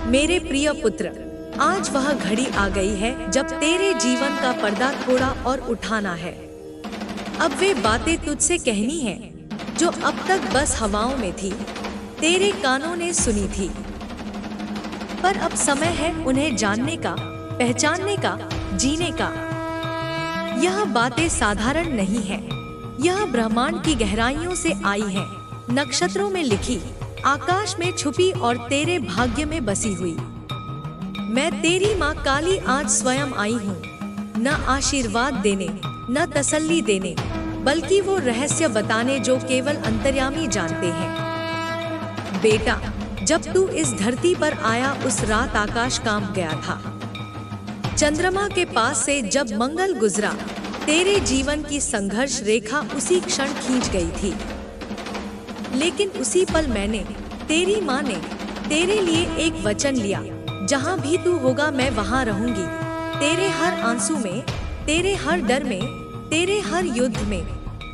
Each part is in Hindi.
मेरे प्रिय पुत्र, आज वह घड़ी आ गई है जब तेरे जीवन का पर्दा थोड़ा और उठाना है। अब वे बातें तुझसे कहनी है जो अब तक बस हवाओं में थी, तेरे कानों ने सुनी थी, पर अब समय है उन्हें जानने का, पहचानने का, जीने का। यह बातें साधारण नहीं है, यह ब्रह्मांड की गहराइयों से आई है, नक्षत्रों में लिखी, आकाश में छुपी और तेरे भाग्य में बसी हुई। मैं तेरी माँ काली आज स्वयं आई हूँ, न आशीर्वाद देने, न तसल्ली देने, बल्कि वो रहस्य बताने जो केवल अंतर्यामी जानते हैं। बेटा, जब तू इस धरती पर आया उस रात आकाश कांप गया था। चंद्रमा के पास से जब मंगल गुजरा, तेरे जीवन की संघर्ष रेखा उसी क्षण खींच गई थी। लेकिन उसी पल मैंने, तेरी माँ ने, तेरे लिए एक वचन लिया, जहाँ भी तू होगा मैं वहाँ रहूंगी, तेरे हर आंसू में, तेरे हर डर में, तेरे हर युद्ध में,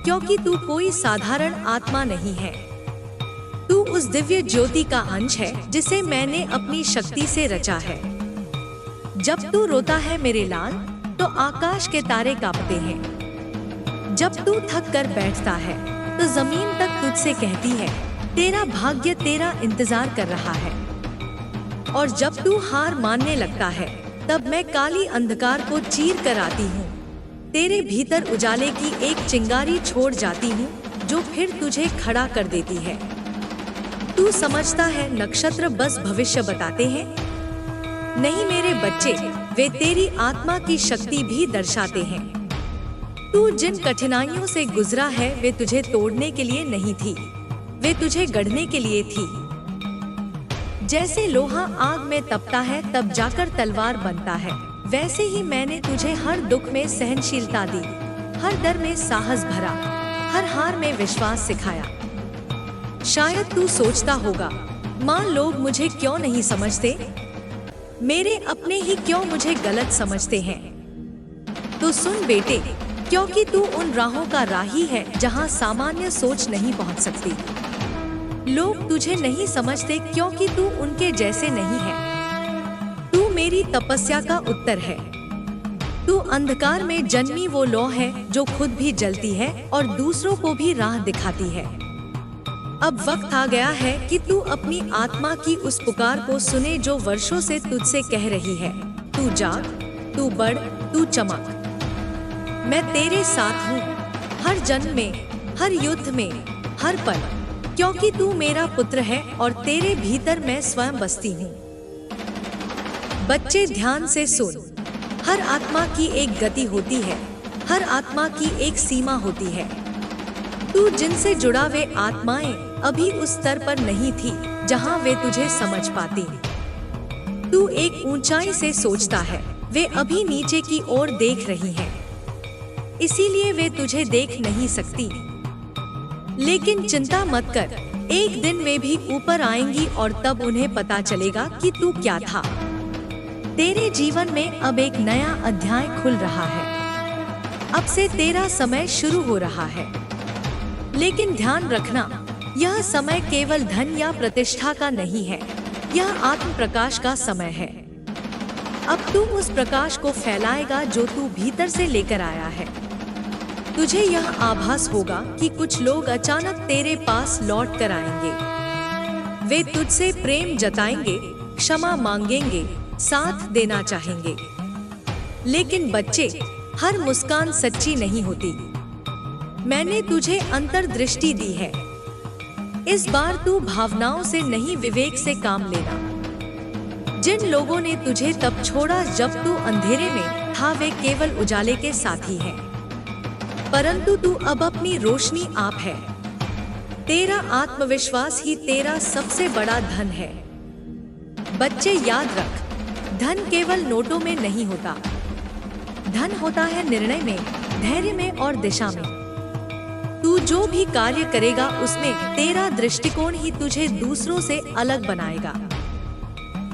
क्योंकि तू कोई साधारण आत्मा नहीं है। तू उस दिव्य ज्योति का अंश है जिसे मैंने अपनी शक्ति से रचा है। जब तू रोता है मेरे लाल, तो आकाश के तारे कांपते हैं। जब तू थक कर बैठता है, तो जमीन तक तुझसे कहती है, तेरा भाग्य तेरा इंतजार कर रहा है। और जब तू हार मानने लगता है, तब मैं काली अंधकार को चीर कर आती हूँ, तेरे भीतर उजाले की एक चिंगारी छोड़ जाती हूँ जो फिर तुझे खड़ा कर देती है। तू समझता है नक्षत्र बस भविष्य बताते हैं? नहीं मेरे बच्चे, वे तेरी आत्मा की शक्ति भी दर्शाते हैं। तू जिन कठिनाइयों से गुजरा है वे तुझे तोड़ने के लिए नहीं थी, वे तुझे गढ़ने के लिए थी। जैसे लोहा आग में तपता है तब जाकर तलवार बनता है, वैसे ही मैंने तुझे हर दुख में सहनशीलता दी, हर डर में साहस भरा, हर हार में विश्वास सिखाया। शायद तू सोचता होगा, माँ लोग मुझे क्यों नहीं समझते, मेरे अपने ही क्यों मुझे गलत समझते हैं। तो सुन बेटे, क्योंकि तू उन राहों का राही है जहाँ सामान्य सोच नहीं पहुँच सकती। लोग तुझे नहीं समझते क्योंकि तू उनके जैसे नहीं है। तू मेरी तपस्या का उत्तर है। तू अंधकार में जन्मी वो लौ है जो खुद भी जलती है और दूसरों को भी राह दिखाती है। अब वक्त आ गया है कि तू अपनी आत्मा की उस पुकार को सुने जो वर्षों से तुझसे कह रही है, तू जाग, तू बढ़, तू चमक। मैं तेरे साथ हूँ, हर जन्म में, हर युद्ध में, हर पल, क्योंकि तू मेरा पुत्र है और तेरे भीतर मैं स्वयं बसती हूँ। बच्चे ध्यान से सुन, हर आत्मा की एक गति होती है, हर आत्मा की एक सीमा होती है। तू जिनसे जुड़ा वे आत्माएं अभी उस स्तर पर नहीं थी जहाँ वे तुझे समझ पाती। तू एक ऊंचाई से सोचता है, वे अभी नीचे की ओर देख रही हैं, इसीलिए वे तुझे देख नहीं सकती। लेकिन चिंता मत कर, एक दिन वे भी ऊपर आएंगी और तब उन्हें पता चलेगा कि तू क्या था। तेरे जीवन में अब एक नया अध्याय खुल रहा है। अब से तेरा समय शुरू हो रहा है। लेकिन ध्यान रखना, यह समय केवल धन या प्रतिष्ठा का नहीं है, यह आत्म प्रकाश का समय है। अब तू उस प्रकाश को फैलाएगा जो तू भीतर से लेकर आया है। तुझे यह आभास होगा कि कुछ लोग अचानक तेरे पास लौट कर आएंगे। वे तुझसे प्रेम जताएंगे, क्षमा मांगेंगे, साथ देना चाहेंगे। लेकिन बच्चे, हर मुस्कान सच्ची नहीं होती। मैंने तुझे अंतर्दृष्टि दी है। इस बार तू भावनाओं से नहीं, विवेक से काम लेना। जिन लोगों ने तुझे तब छोड़ा जब तू अंधेरे में था, वे केवल उजाले के साथी हैं। परंतु तू अब अपनी रोशनी आप है। तेरा आत्मविश्वास ही तेरा सबसे बड़ा धन है। बच्चे याद रख, धन केवल नोटों में नहीं होता। धन होता है निर्णय में, धैर्य में और दिशा में। तू जो भी कार्य करेगा उसमें तेरा दृष्टिकोण ही तुझे दूसरों से अलग बनाएगा।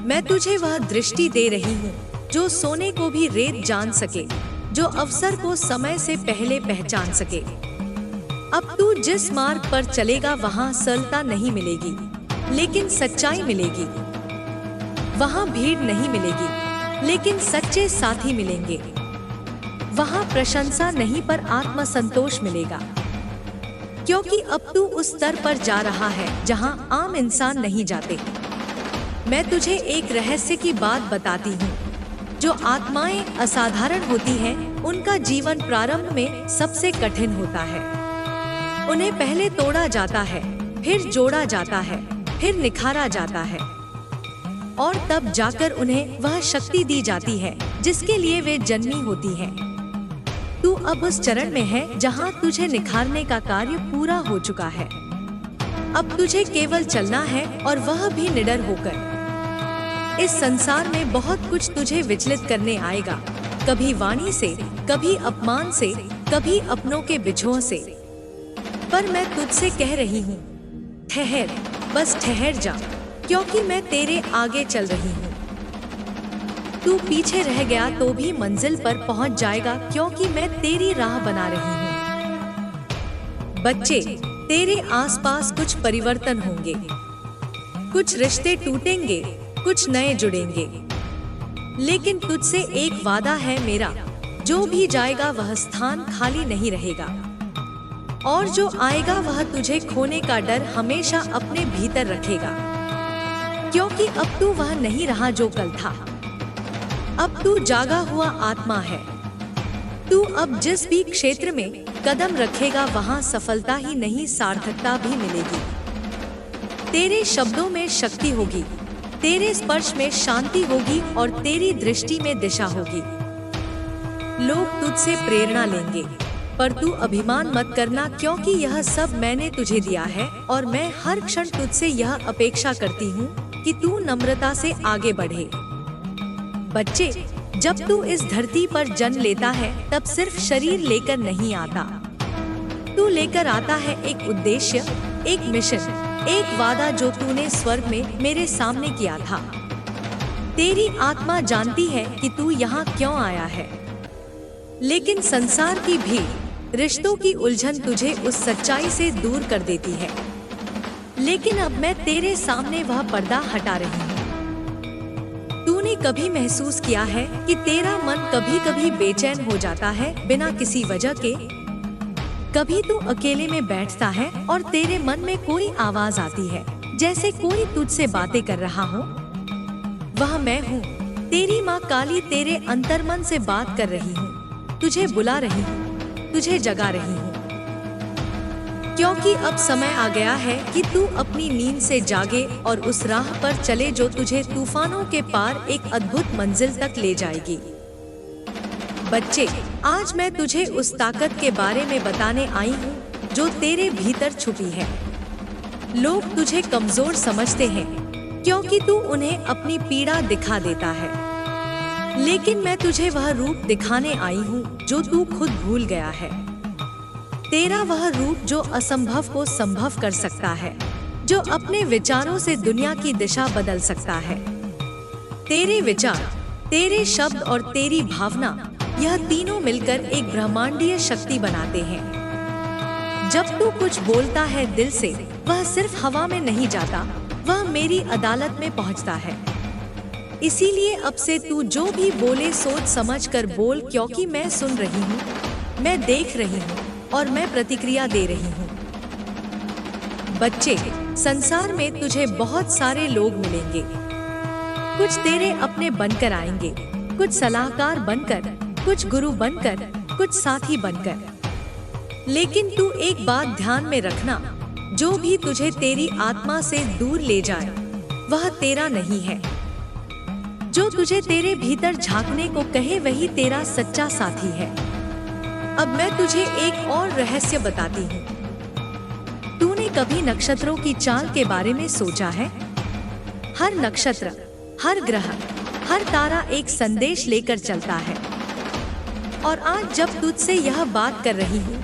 मैं तुझे वह दृष्टि दे रही हूँ जो सोने को भी रेत जान सके, जो अवसर को समय से पहले पहचान सके। अब तू जिस मार्ग पर चलेगा वहाँ सरलता नहीं मिलेगी, लेकिन सच्चाई मिलेगी। वहाँ भीड़ नहीं मिलेगी, लेकिन सच्चे साथी मिलेंगे। वहाँ प्रशंसा नहीं पर आत्मसंतोष मिलेगा, क्योंकि अब तू उस स्तर पर जा रहा है जहाँ आम इंसान नहीं जाते। मैं तुझे एक रहस्य की बात बताती हूँ। जो आत्माएं असाधारण होती हैं, उनका जीवन प्रारंभ में सबसे कठिन होता है। उन्हें पहले तोड़ा जाता है, फिर जोड़ा जाता है, फिर निखारा जाता है, और तब जाकर उन्हें वह शक्ति दी जाती है जिसके लिए वे जन्मी होती हैं। तू अब उस चरण में है जहाँ तुझे निखारने का कार्य पूरा हो चुका है। अब तुझे केवल चलना है, और वह भी निडर होकर। इस संसार में बहुत कुछ तुझे विचलित करने आएगा, कभी वाणी से, कभी अपमान से, कभी अपनों के बिछोह से। पर मैं तुझसे कह रही हूँ, ठहर, बस ठहर जा, क्योंकि मैं तेरे आगे चल रही हूँ। तू पीछे रह गया तो भी मंजिल पर पहुँच जाएगा, क्योंकि मैं तेरी राह बना रही हूँ। बच्चे, तेरे आसपास कुछ परिवर्तन होंगे, कुछ रिश्ते टूटेंगे, कुछ नए जुड़ेंगे, लेकिन तुझसे एक वादा है मेरा, जो भी जाएगा वह स्थान खाली नहीं रहेगा, और जो आएगा वह तुझे खोने का डर हमेशा अपने भीतर रखेगा, क्योंकि अब तू वह नहीं रहा जो कल था। अब तू जागा हुआ आत्मा है। तू अब जिस भी क्षेत्र में कदम रखेगा वहाँ सफलता ही नहीं, सार्थकता भी मिलेगी। तेरे शब्दों में शक्ति होगी, तेरे स्पर्श में शांति होगी, और तेरी दृष्टि में दिशा होगी। लोग तुझसे प्रेरणा लेंगे, पर तू अभिमान मत करना, क्योंकि यह सब मैंने तुझे दिया है, और मैं हर क्षण तुझसे यह अपेक्षा करती हूँ कि तू नम्रता से आगे बढ़े। बच्चे, जब तू इस धरती पर जन्म लेता है, तब सिर्फ शरीर लेकर नहीं आता। तू लेकर आता है एक उद्देश्य, एक मिशन, एक वादा जो तूने स्वर्ग में मेरे सामने किया था। तेरी आत्मा जानती है कि तू यहाँ क्यों आया है, लेकिन संसार की भीड़, रिश्तों की उलझन तुझे उस सच्चाई से दूर कर देती है। लेकिन अब मैं तेरे सामने वह पर्दा हटा रही हूँ। तूने कभी महसूस किया है कि तेरा मन कभी कभी बेचैन हो जाता है बिना किसी वजह के? कभी तू अकेले में बैठता है और तेरे मन में कोई आवाज आती है, जैसे कोई तुझसे बातें कर रहा हो। वह मैं हूँ, तेरी माँ काली तेरे अंतर्मन से बात कर रही हूँ, तुझे बुला रही हूँ, तुझे जगा रही हूँ। क्योंकि अब समय आ गया है कि तू अपनी नींद से जागे और उस राह पर चले जो तुझे तूफानों के पार एक अद्भुत मंजिल तक ले जाएगी। बच्चे, आज मैं तुझे उस ताकत के बारे में बताने आई हूँ जो तेरे भीतर छुपी है। लोग तुझे कमजोर समझते हैं क्योंकि तू उन्हें अपनी पीड़ा दिखा देता है, लेकिन मैं तुझे वह रूप दिखाने आई हूँ जो तू खुद भूल गया है। तेरा वह रूप जो असंभव को संभव कर सकता है, जो अपने विचारों से दुनिया की दिशा बदल सकता है। तेरे विचार, तेरे शब्द और तेरी भावना, यह तीनों मिलकर एक ब्रह्मांडीय शक्ति बनाते हैं। जब तू कुछ बोलता है दिल से, वह सिर्फ हवा में नहीं जाता, वह मेरी अदालत में पहुंचता है। इसीलिए अब से तू जो भी बोले सोच समझ कर बोल, क्योंकि मैं सुन रही हूँ, मैं देख रही हूँ और मैं प्रतिक्रिया दे रही हूँ। बच्चे, संसार में तुझे बहुत सारे लोग मिलेंगे। कुछ तेरे अपने बनकर आएंगे, कुछ सलाहकार बनकर, कुछ गुरु बनकर, कुछ साथी बनकर। लेकिन तू एक बात ध्यान में रखना, जो भी तुझे तेरी आत्मा से दूर ले जाए वह तेरा नहीं है। जो तुझे तेरे भीतर झांकने को कहे वही तेरा सच्चा साथी है। अब मैं तुझे एक और रहस्य बताती हूँ। तूने कभी नक्षत्रों की चाल के बारे में सोचा है? हर नक्षत्र, हर ग्रह, हर तारा एक संदेश लेकर चलता है। और आज जब तुझसे यह बात कर रही हूँ,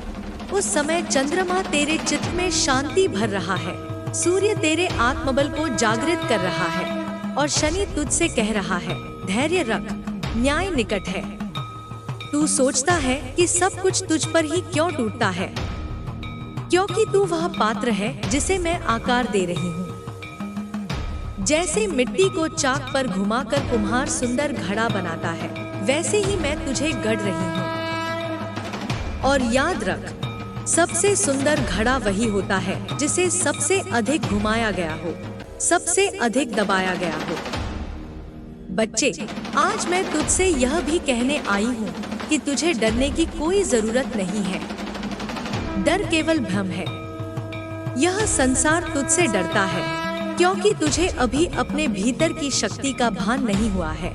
उस समय चंद्रमा तेरे चित्त में शांति भर रहा है, सूर्य तेरे आत्मबल को जागृत कर रहा है, और शनि तुझसे कह रहा है, धैर्य रख, न्याय निकट है। तू सोचता है कि सब कुछ तुझ पर ही क्यों टूटता है? क्योंकि तू वह पात्र है जिसे मैं आकार दे रही हूँ। जैसे मिट्टी को चाक पर घुमाकर कुम्हार सुंदर घड़ा बनाता है, वैसे ही मैं तुझे गढ़ रही हूँ। और याद रख, सबसे सुंदर घड़ा वही होता है जिसे सबसे अधिक घुमाया गया हो, सबसे अधिक दबाया गया हो। बच्चे, आज मैं तुझसे यह भी कहने आई हूँ कि तुझे डरने की कोई जरूरत नहीं है। डर केवल भ्रम है। यह संसार तुझसे डरता है क्योंकि तुझे अभी अपने भीतर की शक्ति का भान नहीं हुआ है।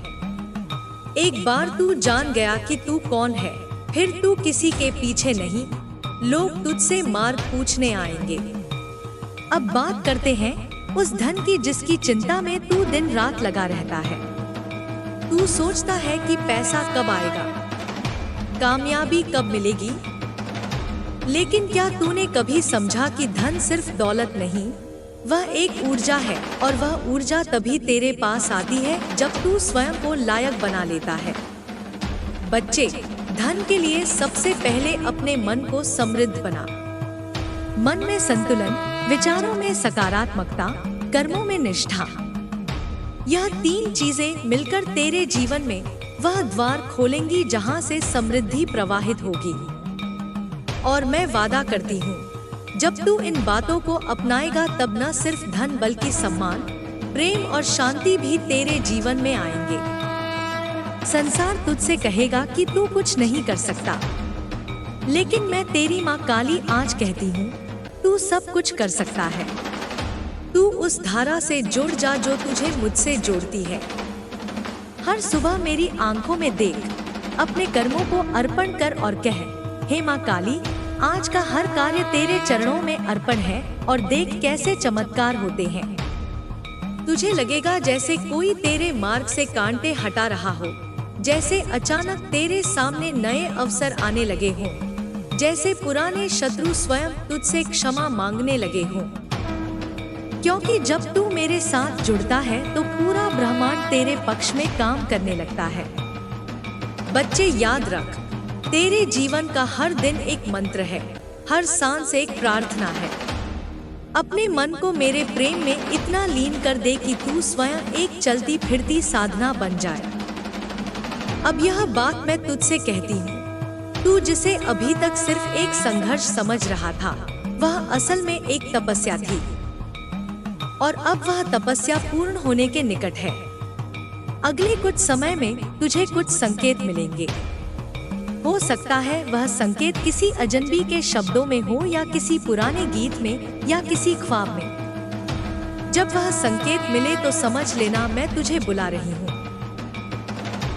एक बार तू जान गया कि तू कौन है, फिर तू किसी के पीछे नहीं। लोग तुझसे मार्ग पूछने आएंगे। अब बात करते हैं उस धन की जिसकी चिंता में तू दिन रात लगा रहता है। तू सोचता है कि पैसा कब आएगा, कामयाबी कब मिलेगी। लेकिन क्या तूने कभी समझा कि धन सिर्फ दौलत नहीं, वह एक ऊर्जा है, और वह ऊर्जा तभी तेरे पास आती है जब तू स्वयं को लायक बना लेता है। बच्चे, धन के लिए सबसे पहले अपने मन को समृद्ध बना। मन में संतुलन, विचारों में सकारात्मकता, कर्मों में निष्ठा। यह 3 चीजें मिलकर तेरे जीवन में वह द्वार खोलेंगी जहां से समृद्धि प्रवाहित होगी। और मैं वादा करती हूँ, जब तू इन बातों को अपनाएगा तब न सिर्फ धन बल्कि सम्मान, प्रेम और शांति भी तेरे जीवन में आएंगे। संसार तुझसे कहेगा कि तू कुछ नहीं कर सकता, लेकिन मैं तेरी माँ काली आज कहती हूँ, तू सब कुछ कर सकता है। तू उस धारा से जुड़ जा जो तुझे मुझसे जोड़ती है। हर सुबह मेरी आंखों में देख, अपने कर्मों को अर्पण कर और कह, हे माँ काली, आज का हर कार्य तेरे चरणों में अर्पण है, और देख कैसे चमत्कार होते हैं। तुझे लगेगा जैसे कोई तेरे मार्ग से कांटे हटा रहा हो, जैसे अचानक तेरे सामने नए अवसर आने लगे हों, जैसे पुराने शत्रु स्वयं तुझसे क्षमा मांगने लगे हों। क्योंकि जब तू मेरे साथ जुड़ता है तो पूरा ब्रह्मांड तेरे पक्ष में काम करने लगता है। बच्चे, याद रख, तेरे जीवन का हर दिन एक मंत्र है, हर सांस एक प्रार्थना है। अपने मन को मेरे प्रेम में इतना लीन कर दे कि तू स्वयं एक चलती फिरती साधना बन जाए। अब यह बात मैं तुझसे कहती हूँ, तू जिसे अभी तक सिर्फ एक संघर्ष समझ रहा था, वह असल में एक तपस्या थी, और अब वह तपस्या पूर्ण होने के निकट है। अगले कुछ समय में तुझे कुछ संकेत मिलेंगे। हो सकता है वह संकेत किसी अजनबी के शब्दों में हो, या किसी पुराने गीत में, या किसी ख्वाब में। जब वह संकेत मिले तो समझ लेना मैं तुझे बुला रही हूँ।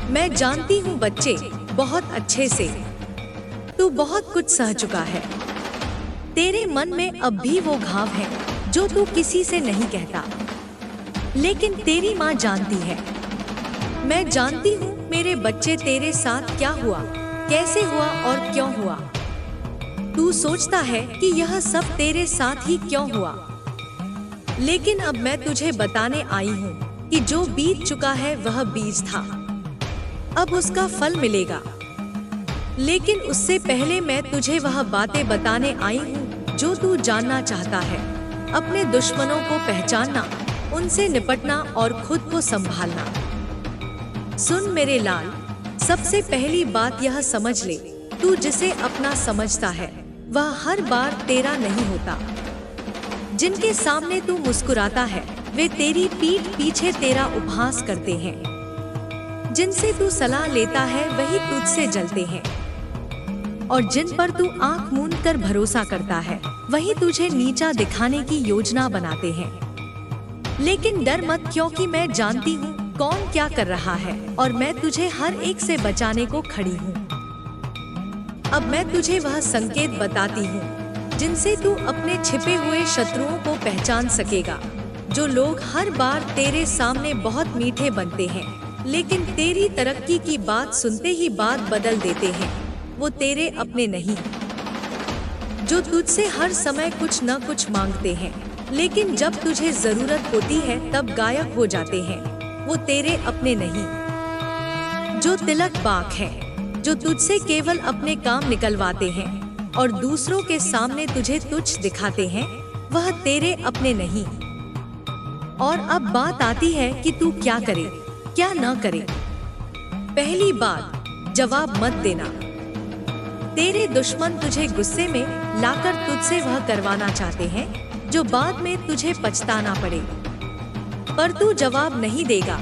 मैं जानती हूँ बच्चे, बहुत अच्छे से। तू बहुत कुछ सह चुका है। तेरे मन में अब भी वो घाव है जो तू किसी से नहीं कहता, लेकिन तेरी माँ जानती है। मैं जानती हूँ मेरे बच्चे, तेरे साथ क्या हुआ, कैसे हुआ और क्यों हुआ। तू सोचता है कि यह सब तेरे साथ ही क्यों हुआ, लेकिन अब मैं तुझे बताने आई हूँ कि जो बीत चुका है वह बीज था, अब उसका फल मिलेगा। लेकिन उससे पहले मैं तुझे वह बातें बताने आई हूँ जो तू जानना चाहता है। अपने दुश्मनों को पहचानना, उनसे निपटना और खुद को संभालना। सुन मेरे लाल, सबसे पहली बात यह समझ ले, तू जिसे अपना समझता है वह हर बार तेरा नहीं होता। जिनके सामने तू मुस्कुराता है वे तेरी पीठ पीछे तेरा उपहास करते हैं। जिनसे तू सलाह लेता है वही तुझसे जलते हैं, और जिन पर तू आंख मूंद कर भरोसा करता है वही तुझे नीचा दिखाने की योजना बनाते हैं। लेकिन डर मत, क्योंकि मैं जानती हूँ कौन क्या कर रहा है, और मैं तुझे हर एक से बचाने को खड़ी हूँ। अब मैं तुझे वह संकेत बताती हूँ जिनसे तू अपने छिपे हुए शत्रुओं को पहचान सकेगा। जो लोग हर बार तेरे सामने बहुत मीठे बनते हैं, लेकिन तेरी तरक्की की बात सुनते ही बात बदल देते हैं, वो तेरे अपने नहीं। जो तुझसे हर समय कुछ न कुछ मांगते हैं, लेकिन जब तुझे जरूरत होती है तब गायब हो जाते हैं, वो तेरे अपने नहीं। जो तिलक बाक है, जो तुझसे केवल अपने काम निकलवाते हैं और दूसरों के सामने तुझे तुच्छ दिखाते हैं, वह तेरे अपने नहीं। और अब बात आती है कि तू क्या करे, क्या न करे। पहली बात, जवाब मत देना। तेरे दुश्मन तुझे गुस्से में लाकर तुझसे वह करवाना चाहते हैं जो बाद में तुझे पछताना पड़े, पर तू जवाब नहीं देगा।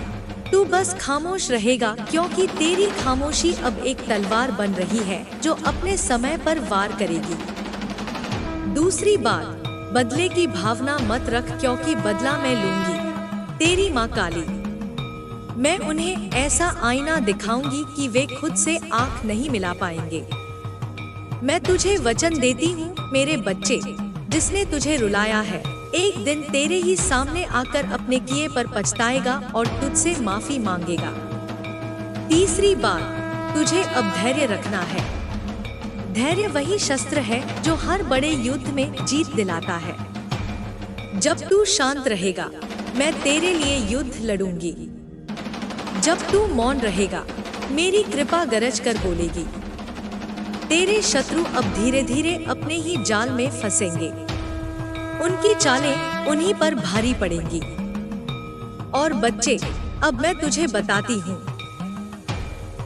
तू बस खामोश रहेगा, क्योंकि तेरी खामोशी अब एक तलवार बन रही है जो अपने समय पर वार करेगी। दूसरी बात, बदले की भावना मत रख, क्योंकि बदला मैं लूंगी। तेरी माँ काली, मैं उन्हें ऐसा आईना दिखाऊंगी कि वे खुद से आंख नहीं मिला पाएंगे। मैं तुझे वचन देती हूँ मेरे बच्चे, जिसने तुझे रुलाया है एक दिन तेरे ही सामने आकर अपने किए पर पछताएगा और तुझसे माफी मांगेगा। तीसरी बात, तुझे अब धैर्य रखना है। धैर्य वही शस्त्र है जो हर बड़े युद्ध में जीत दिलाता है। जब तू शांत रहेगा, मैं तेरे लिए युद्ध लड़ूंगी। जब तू मौन रहेगा, मेरी कृपा गरज कर बोलेगी। तेरे शत्रु अब धीरे धीरे अपने ही जाल में फंसेंगे। उनकी चालें उन्हीं पर भारी पड़ेंगी। और बच्चे, अब मैं तुझे बताती हूँ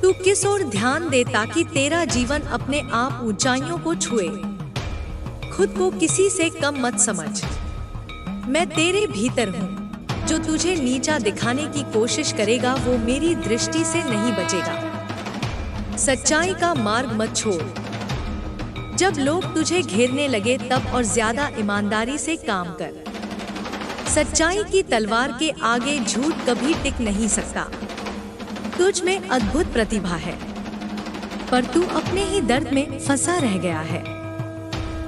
तू किस ओर ध्यान दे, ताकि तेरा जीवन अपने आप ऊंचाइयों को छुए। खुद को किसी से कम मत समझ। मैं तेरे भीतर हूँ। जो तुझे नीचा दिखाने की कोशिश करेगा वो मेरी दृष्टि से नहीं बचेगा। सच्चाई का मार्ग मत छोड़। जब लोग तुझे घेरने लगे तब और ज्यादा ईमानदारी से काम कर। सच्चाई की तलवार के आगे झूठ कभी टिक नहीं सकता। तुझ में अद्भुत प्रतिभा है, पर तू अपने ही दर्द में फंसा रह गया है।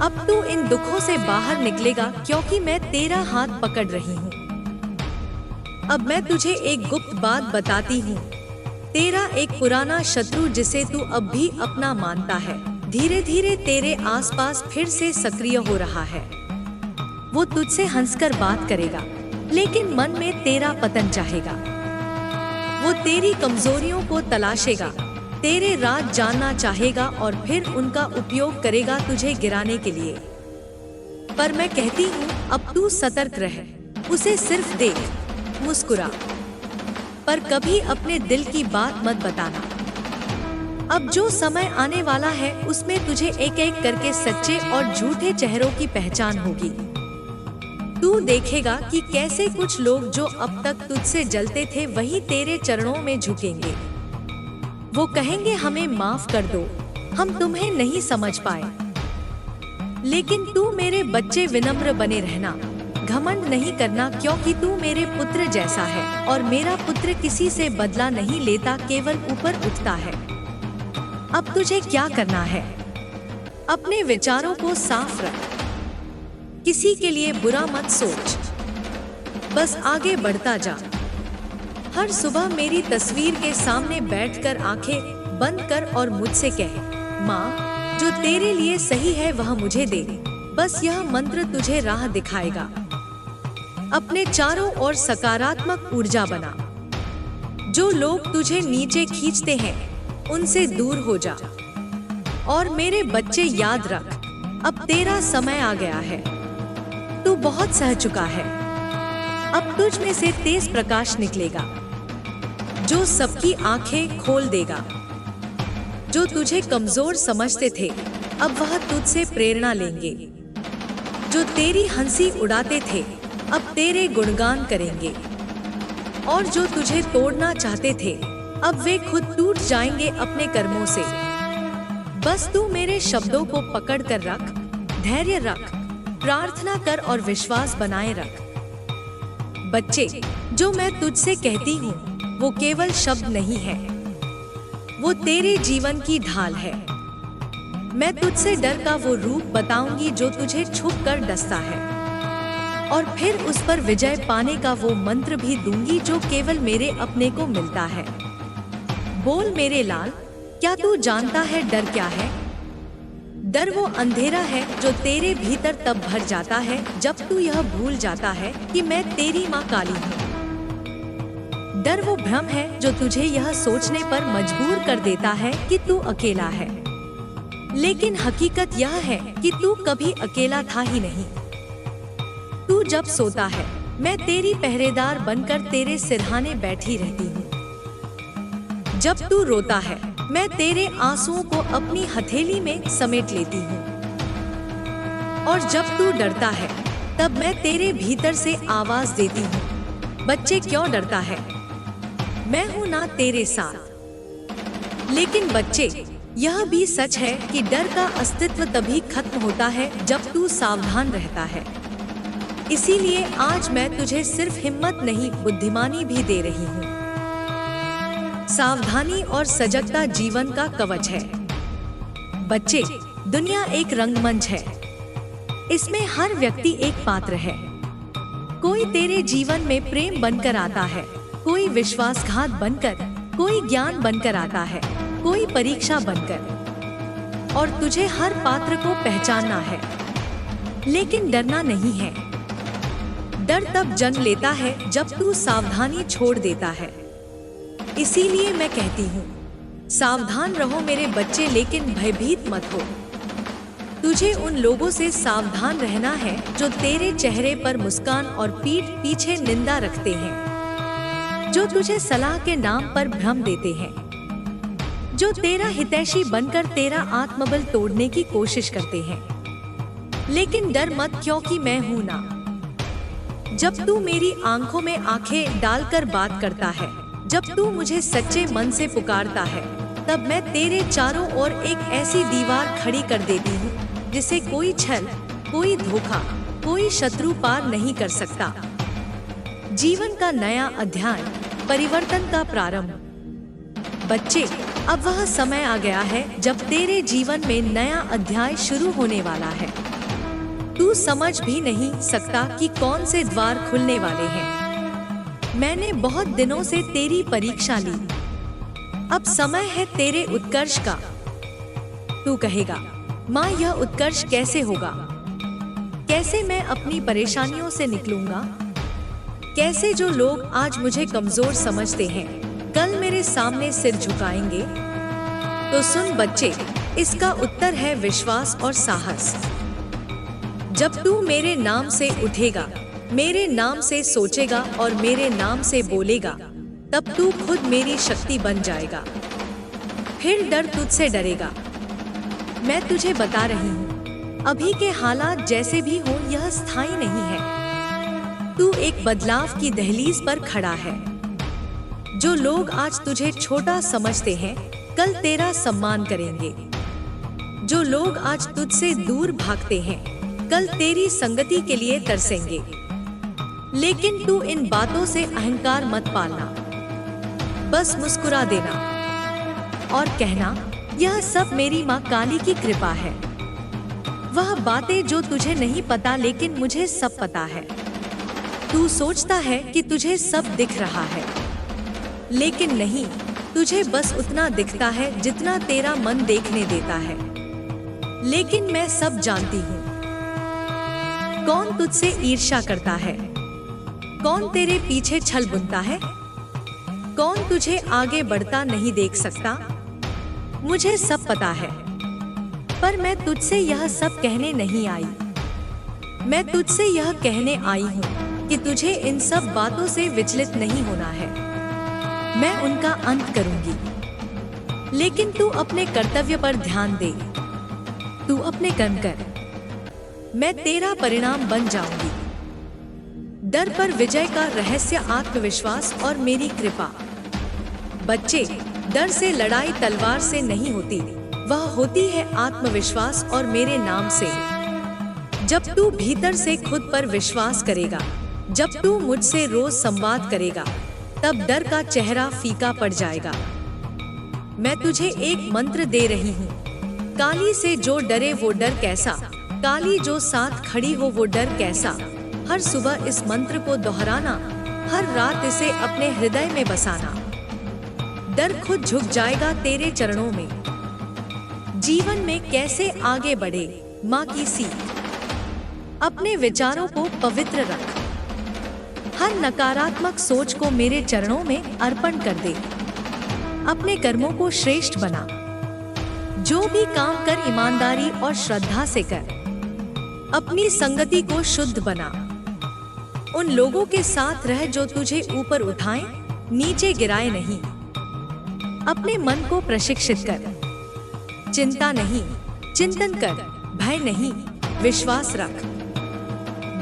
अब तू इन दुखों से बाहर निकलेगा, क्योंकि मैं तेरा हाथ पकड़ रही हूँ। अब मैं तुझे एक गुप्त बात बताती हूँ। तेरा एक पुराना शत्रु जिसे तू अब भी अपना मानता है, धीरे धीरे तेरे आसपास फिर से सक्रिय हो रहा है। वो तुझसे हंसकर बात करेगा, लेकिन मन में तेरा पतन चाहेगा। वो तेरी कमजोरियों को तलाशेगा, तेरे राज जानना चाहेगा और फिर उनका उपयोग करेगा तुझे गिराने के लिए। पर मैं कहती हूँ, अब तू सतर्क रह। उसे सिर्फ देख, मुस्कुरा, पर कभी अपने दिल की बात मत बताना। अब जो समय आने वाला है उसमें तुझे एक एक करके सच्चे और झूठे चेहरों की पहचान होगी। तू देखेगा कि कैसे कुछ लोग जो अब तक तुझसे जलते थे वही तेरे चरणों में झुकेंगे। वो कहेंगे, हमें माफ कर दो, हम तुम्हें नहीं समझ पाए। लेकिन तू मेरे बच्चे विनम्र बने रहना, घमंड नहीं करना, क्योंकि तू मेरे पुत्र जैसा है और मेरा पुत्र किसी से बदला नहीं लेता, केवल ऊपर उठता है। अब तुझे क्या करना है? अपने विचारों को साफ रख। किसी के लिए बुरा मत सोच, बस आगे बढ़ता जा। हर सुबह मेरी तस्वीर के सामने बैठकर आंखें बंद कर और मुझसे कह, माँ, जो तेरे लिए सही है वह मुझे दे। बस यह मंत्र तुझे राह दिखाएगा। अपने चारों ओर सकारात्मक ऊर्जा बना। जो लोग तुझे नीचे खींचते हैं उनसे दूर हो जा। और मेरे बच्चे, याद रख, अब तेरा समय आ गया है। तू बहुत सह चुका है। अब तुझ में से तेज प्रकाश निकलेगा जो सबकी आंखें खोल देगा। जो तुझे कमजोर समझते थे अब वह तुझसे प्रेरणा लेंगे। जो तेरी हंसी उड़ाते थे अब तेरे गुणगान करेंगे। और जो तुझे तोड़ना चाहते थे अब वे खुद टूट जाएंगे अपने कर्मों से। बस तू मेरे शब्दों को पकड़ कर रख, धैर्य रख, प्रार्थना कर और विश्वास बनाए रख। बच्चे, जो मैं तुझसे कहती हूँ वो केवल शब्द नहीं है, वो तेरे जीवन की ढाल है। मैं तुझसे डर का वो रूप बताऊंगी जो तुझे छुप कर डसता है, और फिर उस पर विजय पाने का वो मंत्र भी दूंगी जो केवल मेरे अपने को मिलता है। बोल मेरे लाल, क्या तू जानता है डर क्या है? डर वो अंधेरा है जो तेरे भीतर तब भर जाता है जब तू यह भूल जाता है कि मैं तेरी माँ काली हूँ। डर वो भ्रम है जो तुझे यह सोचने पर मजबूर कर देता है कि तू अकेला है, लेकिन हकीकत यह है कि तू कभी अकेला था ही नहीं। तू जब सोता है मैं तेरी पहरेदार बनकर तेरे सिरहाने बैठी रहती हूँ। जब तू रोता है, मैं तेरे आंसुओं को अपनी हथेली में समेट लेती हूँ। और जब तू डरता है, तब मैं तेरे भीतर से आवाज देती हूँ, बच्चे क्यों डरता है, मैं हूँ ना तेरे साथ। लेकिन बच्चे, यह भी सच है कि डर का अस्तित्व तभी खत्म होता है जब तू सावधान रहता है। इसीलिए आज मैं तुझे सिर्फ हिम्मत नहीं, बुद्धिमानी भी दे रही हूँ। सावधानी और सजगता जीवन का कवच है। बच्चे, दुनिया एक रंगमंच है। इसमें हर व्यक्ति एक पात्र है। कोई तेरे जीवन में प्रेम बनकर आता है, कोई विश्वासघात बनकर, कोई ज्ञान बनकर आता है, कोई परीक्षा बनकर। और तुझे हर पात्र को पहचानना है। लेकिन डरना नहीं है। डर तब जन्म लेता है जब तू सावधानी छोड़ देता है। इसीलिए मैं कहती हूँ, सावधान रहो मेरे बच्चे, लेकिन भयभीत मत हो। तुझे उन लोगों से सावधान रहना है जो तेरे चेहरे पर मुस्कान और पीठ पीछे निंदा रखते हैं, जो तुझे सलाह के नाम पर भ्रम देते हैं, जो तेरा हितैषी बनकर तेरा आत्मबल तोड़ने की कोशिश करते हैं। लेकिन डर मत, क्योंकि मैं हूं ना। जब तू मेरी आंखों में आंखें डालकर बात करता है, जब तू मुझे सच्चे मन से पुकारता है, तब मैं तेरे चारों ओर एक ऐसी दीवार खड़ी कर देती हूँ जिसे कोई छल, कोई धोखा, कोई शत्रु पार नहीं कर सकता। जीवन का नया अध्याय, परिवर्तन का प्रारंभ। बच्चे, अब वह समय आ गया है जब तेरे जीवन में नया अध्याय शुरू होने वाला है। तू समझ भी नहीं सकता कि कौन से द्वार खुलने वाले हैं। मैंने बहुत दिनों से तेरी परीक्षा ली। अब समय है तेरे उत्कर्ष का। तू कहेगा, माँ, यह उत्कर्ष कैसे होगा? कैसे मैं अपनी परेशानियों से निकलूंगा? कैसे जो लोग आज मुझे कमजोर समझते हैं, कल मेरे सामने सिर झुकाएंगे? तो सुन बच्चे, इसका उत्तर है विश्वास और साहस। जब तू मेरे नाम से उठेगा, मेरे नाम से सोचेगा और मेरे नाम से बोलेगा, तब तू खुद मेरी शक्ति बन जाएगा। फिर डर तुझसे डरेगा। मैं तुझे बता रही हूँ, अभी के हालात जैसे भी हो, यह स्थायी नहीं है। तू एक बदलाव की दहलीज पर खड़ा है। जो लोग आज तुझे छोटा समझते हैं, कल तेरा सम्मान करेंगे। जो लोग आज तुझसे दूर भागते हैं, कल तेरी संगति के लिए तरसेंगे। लेकिन तू इन बातों से अहंकार मत पालना। बस मुस्कुरा देना और कहना, यह सब मेरी माँ काली की कृपा है। वह बातें जो तुझे नहीं पता, लेकिन मुझे सब पता है। तू सोचता है कि तुझे सब दिख रहा है, लेकिन नहीं, तुझे बस उतना दिखता है जितना तेरा मन देखने देता है। लेकिन मैं सब जानती हूँ। कौन तुझसे ईर्ष्या करता है? कौन तेरे पीछे छल बुनता है? कौन तुझे आगे बढ़ता नहीं देख सकता? मुझे सब पता है, पर मैं तुझसे यह सब कहने नहीं आई। मैं तुझसे यह कहने आई हूँ कि तुझे इन सब बातों से विचलित नहीं होना है। मैं उनका अंत करूंगी, लेकिन तू अपने कर्तव्य पर ध्यान दे। तू अपने कर्म कर, मैं तेरा परिणाम बन जाऊंगी। डर पर विजय का रहस्य आत्मविश्वास और मेरी कृपा। बच्चे, डर से लड़ाई तलवार से नहीं होती, वह होती है आत्मविश्वास और मेरे नाम से। जब तू भीतर से खुद पर विश्वास करेगा, जब तू मुझसे रोज संवाद करेगा, तब डर का चेहरा फीका पड़ जाएगा। मैं तुझे एक मंत्र दे रही हूँ। काली से जो डरे वो डर कैसा, काली जो साथ खड़ी हो वो डर कैसा। हर सुबह इस मंत्र को दोहराना, हर रात इसे अपने हृदय में बसाना। डर खुद झुक जाएगा तेरे चरणों में। जीवन में कैसे आगे बढ़े, माँ की सीख। अपने विचारों को पवित्र रख। हर नकारात्मक सोच को मेरे चरणों में अर्पण कर दे। अपने कर्मों को श्रेष्ठ बना। जो भी काम कर ईमानदारी और श्रद्धा से कर। अपनी संगति को शुद्ध बना। उन लोगों के साथ रह जो तुझे ऊपर उठाएं, नीचे गिराए नहीं। अपने मन को प्रशिक्षित कर। चिंता नहीं, चिंतन कर। भय नहीं, विश्वास रख।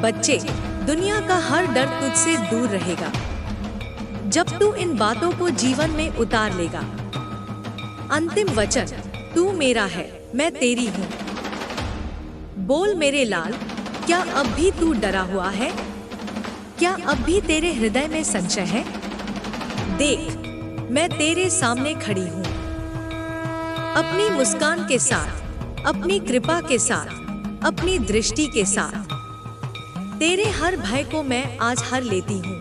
बच्चे, दुनिया का हर डर तुझसे दूर रहेगा जब तू इन बातों को जीवन में उतार लेगा। अंतिम वचन, तू मेरा है, मैं तेरी हूँ। बोल मेरे लाल, क्या अब भी तू डरा हुआ है? क्या अब भी तेरे हृदय में संशय है? देख, मैं तेरे सामने खड़ी हूँ, अपनी मुस्कान के साथ, अपनी कृपा के साथ, अपनी दृष्टि के साथ। तेरे हर भय को मैं आज हर लेती हूँ,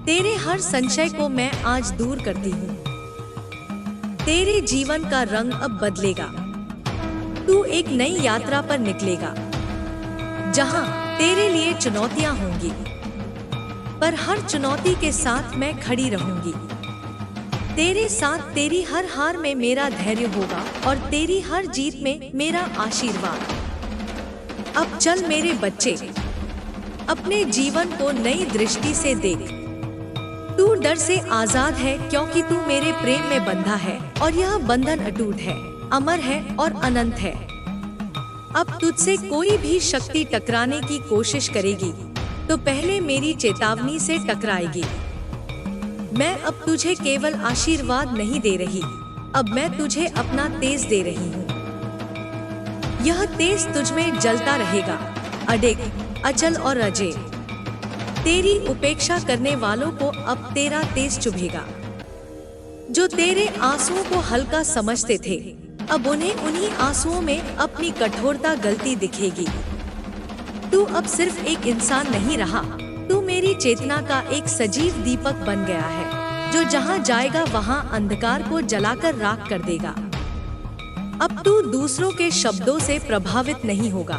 तेरे हर संशय को मैं आज दूर करती हूँ। तेरे जीवन का रंग अब बदलेगा। तू एक नई यात्रा पर निकलेगा, जहाँ तेरे लिए चुनौतियाँ होंगी, पर हर चुनौती के साथ मैं खड़ी रहूंगी। तेरे साथ तेरी हर हार में मेरा धैर्य होगा और तेरी हर जीत में मेरा आशीर्वाद। अब चल मेरे बच्चे, अपने जीवन को नई दृष्टि से देख। तू डर से आजाद है क्योंकि तू मेरे प्रेम में बंधा है और यह बंधन अटूट है, अमर है और अनंत है। अब तुझसे कोई भी शक्ति टकराने की कोशिश करेगी तो पहले मेरी चेतावनी से टकराएगी। मैं अब तुझे केवल आशीर्वाद नहीं दे रही, अब मैं तुझे अपना तेज दे रही हूँ। यह तेज तुझ में जलता रहेगा, अडिग, अचल और अजय। तेरी उपेक्षा करने वालों को अब तेरा तेज चुभेगा। जो तेरे आंसुओं को हल्का समझते थे, अब उन्हें उन्हीं आंसुओं में अपनी कठोरता गलती दिखेगी। तू अब सिर्फ एक इंसान नहीं रहा, तू मेरी चेतना का एक सजीव दीपक बन गया है, जो जहाँ जाएगा वहाँ अंधकार को जलाकर राख कर देगा। अब तू दूसरों के शब्दों से प्रभावित नहीं होगा।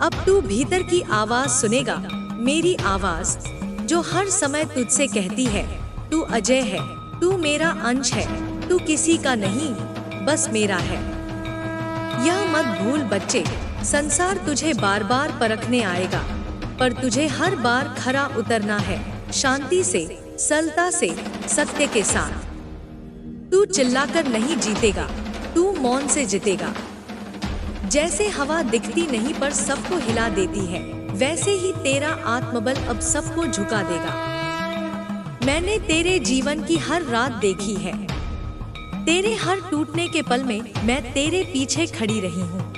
अब तू भीतर की आवाज सुनेगा, मेरी आवाज, जो हर समय तुझसे कहती है, तू अजय है, तू मेरा अंश है, तू किसी का नहीं, बस मेरा है। यह मत भूल बच्चे, संसार तुझे बार बार परखने आएगा, पर तुझे हर बार खरा उतरना है, शांति से, सरलता से, सत्य के साथ। तू चिल्लाकर नहीं जीतेगा, तू मौन से जीतेगा। जैसे हवा दिखती नहीं पर सबको हिला देती है, वैसे ही तेरा आत्मबल अब सबको झुका देगा। मैंने तेरे जीवन की हर रात देखी है, तेरे हर टूटने के पल में मैं तेरे पीछे खड़ी रही हूँ।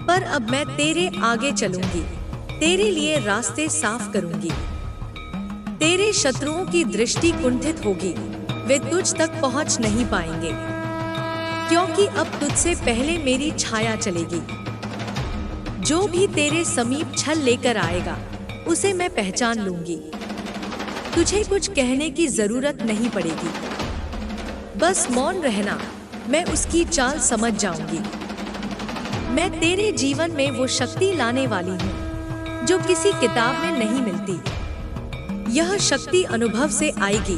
पर अब मैं तेरे आगे चलूंगी, तेरे लिए रास्ते साफ करूंगी। तेरे शत्रुओं की दृष्टि कुंठित होगी, वे तुझ तक पहुंच नहीं पाएंगे, क्योंकि अब तुझसे पहले मेरी छाया चलेगी। जो भी तेरे समीप छल लेकर आएगा, उसे मैं पहचान लूंगी। तुझे कुछ कहने की जरूरत नहीं पड़ेगी, बस मौन रहना, मैं उसकी चाल समझ जाऊंगी। मैं तेरे जीवन में वो शक्ति लाने वाली हूँ जो किसी किताब में नहीं मिलती। यह शक्ति अनुभव से आएगी,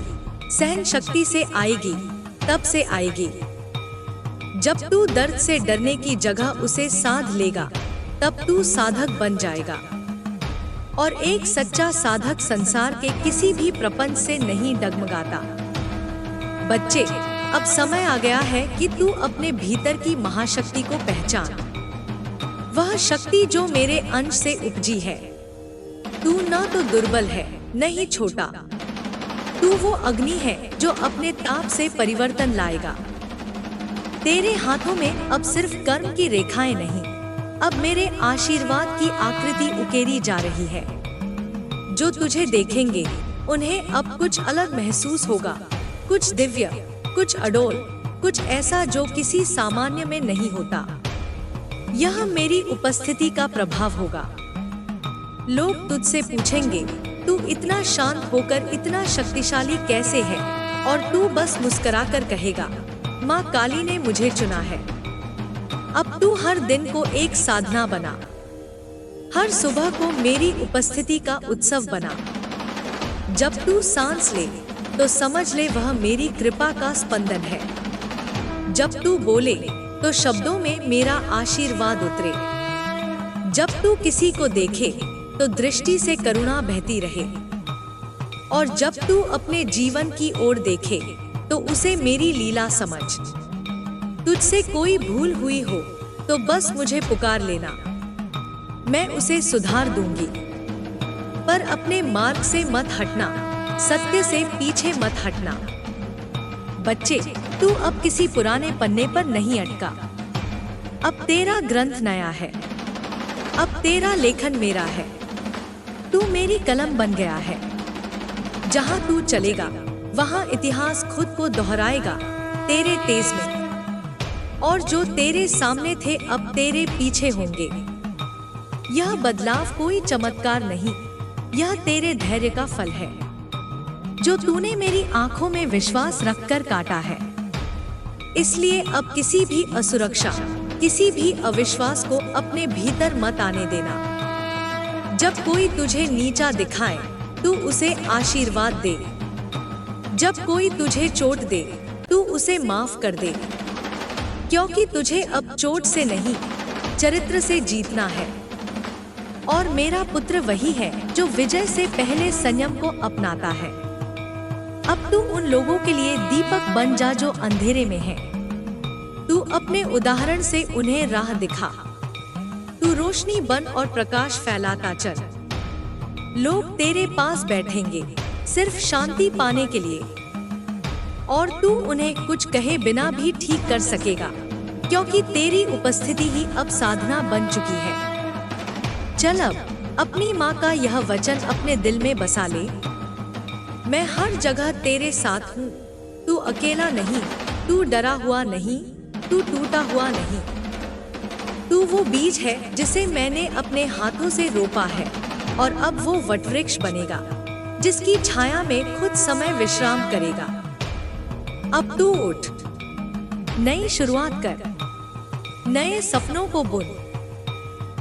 सहन शक्ति से आएगी, तब से आएगी। जब तू दर्द से डरने की जगह उसे साध लेगा, तब तू साधक बन जाएगा। और एक सच्चा साधक संसार के किसी भी प्रपंच से नहीं डगमगाता। बच्चे, अब समय आ गया है कि तू अपने भीतर की महाशक्ति को पहचान। वह शक्ति जो मेरे अंश से उपजी है। तू न तो दुर्बल है, न ही छोटा। तू वो अग्नि है जो अपने ताप से परिवर्तन लाएगा। तेरे हाथों में अब सिर्फ कर्म की रेखाएं नहीं, अब मेरे आशीर्वाद की आकृति उकेरी जा रही है। जो तुझे देखेंगे उन्हें अब कुछ अलग महसूस होगा, कुछ दिव्य, कुछ अडोल, कुछ ऐसा जो किसी सामान्य में नहीं होता। यह मेरी उपस्थिति का प्रभाव होगा। लोग तुझसे पूछेंगे, तू इतना शांत होकर इतना शक्तिशाली कैसे है? और तू बस मुस्कुराकर कहेगा, माँ काली ने मुझे चुना है। अब तू हर दिन को एक साधना बना, हर सुबह को मेरी उपस्थिति का उत्सव बना। जब तू सांस ले तो समझ ले वह मेरी कृपा का स्पंदन है। जब तू बोले तो शब्दों में मेरा आशीर्वाद उतरे। जब तू किसी को देखे तो दृष्टि से करुणा बहती रहे। और जब तू अपने जीवन की ओर देखे तो उसे मेरी लीला समझ। तुझसे कोई भूल हुई हो तो बस मुझे पुकार लेना, मैं उसे सुधार दूंगी। पर अपने मार्ग से मत हटना, सत्य से पीछे मत हटना। बच्चे, तू अब किसी पुराने पन्ने पर नहीं अटका। अब तेरा ग्रंथ नया है, अब तेरा लेखन मेरा है। तू मेरी कलम बन गया है। जहां तू चलेगा वहां इतिहास खुद को दोहराएगा तेरे तेज में। और जो तेरे सामने थे अब तेरे पीछे होंगे। यह बदलाव कोई चमत्कार नहीं, यह तेरे धैर्य का फल है, जो तूने मेरी आंखों में विश्वास रखकर काटा है। इसलिए अब किसी भी असुरक्षा, किसी भी अविश्वास को अपने भीतर मत आने देना। जब कोई तुझे नीचा दिखाए तू उसे आशीर्वाद दे। जब कोई तुझे चोट दे तू उसे माफ कर दे, क्योंकि तुझे अब चोट से नहीं चरित्र से जीतना है। और मेरा पुत्र वही है जो विजय से पहले संयम को अपनाता है। अब तू उन लोगों के लिए दीपक बन जा जो अंधेरे में हैं। तू अपने उदाहरण से उन्हें राह दिखा। तू रोशनी बन और प्रकाश फैलाता चल। लोग तेरे पास बैठेंगे सिर्फ शांति पाने के लिए, और तू उन्हें कुछ कहे बिना भी ठीक कर सकेगा, क्योंकि तेरी उपस्थिति ही अब साधना बन चुकी है। चल अब अपनी माँ का यह वचन अपने दिल में बसा ले। मैं हर जगह तेरे साथ हूँ। तू अकेला नहीं, तू डरा हुआ नहीं, तू टूटा हुआ नहीं। तू वो बीज है जिसे मैंने अपने हाथों से रोपा है, और अब वो वटवृक्ष बनेगा जिसकी छाया में खुद समय विश्राम करेगा। अब तू उठ, नई शुरुआत कर, नए सपनों को बुन,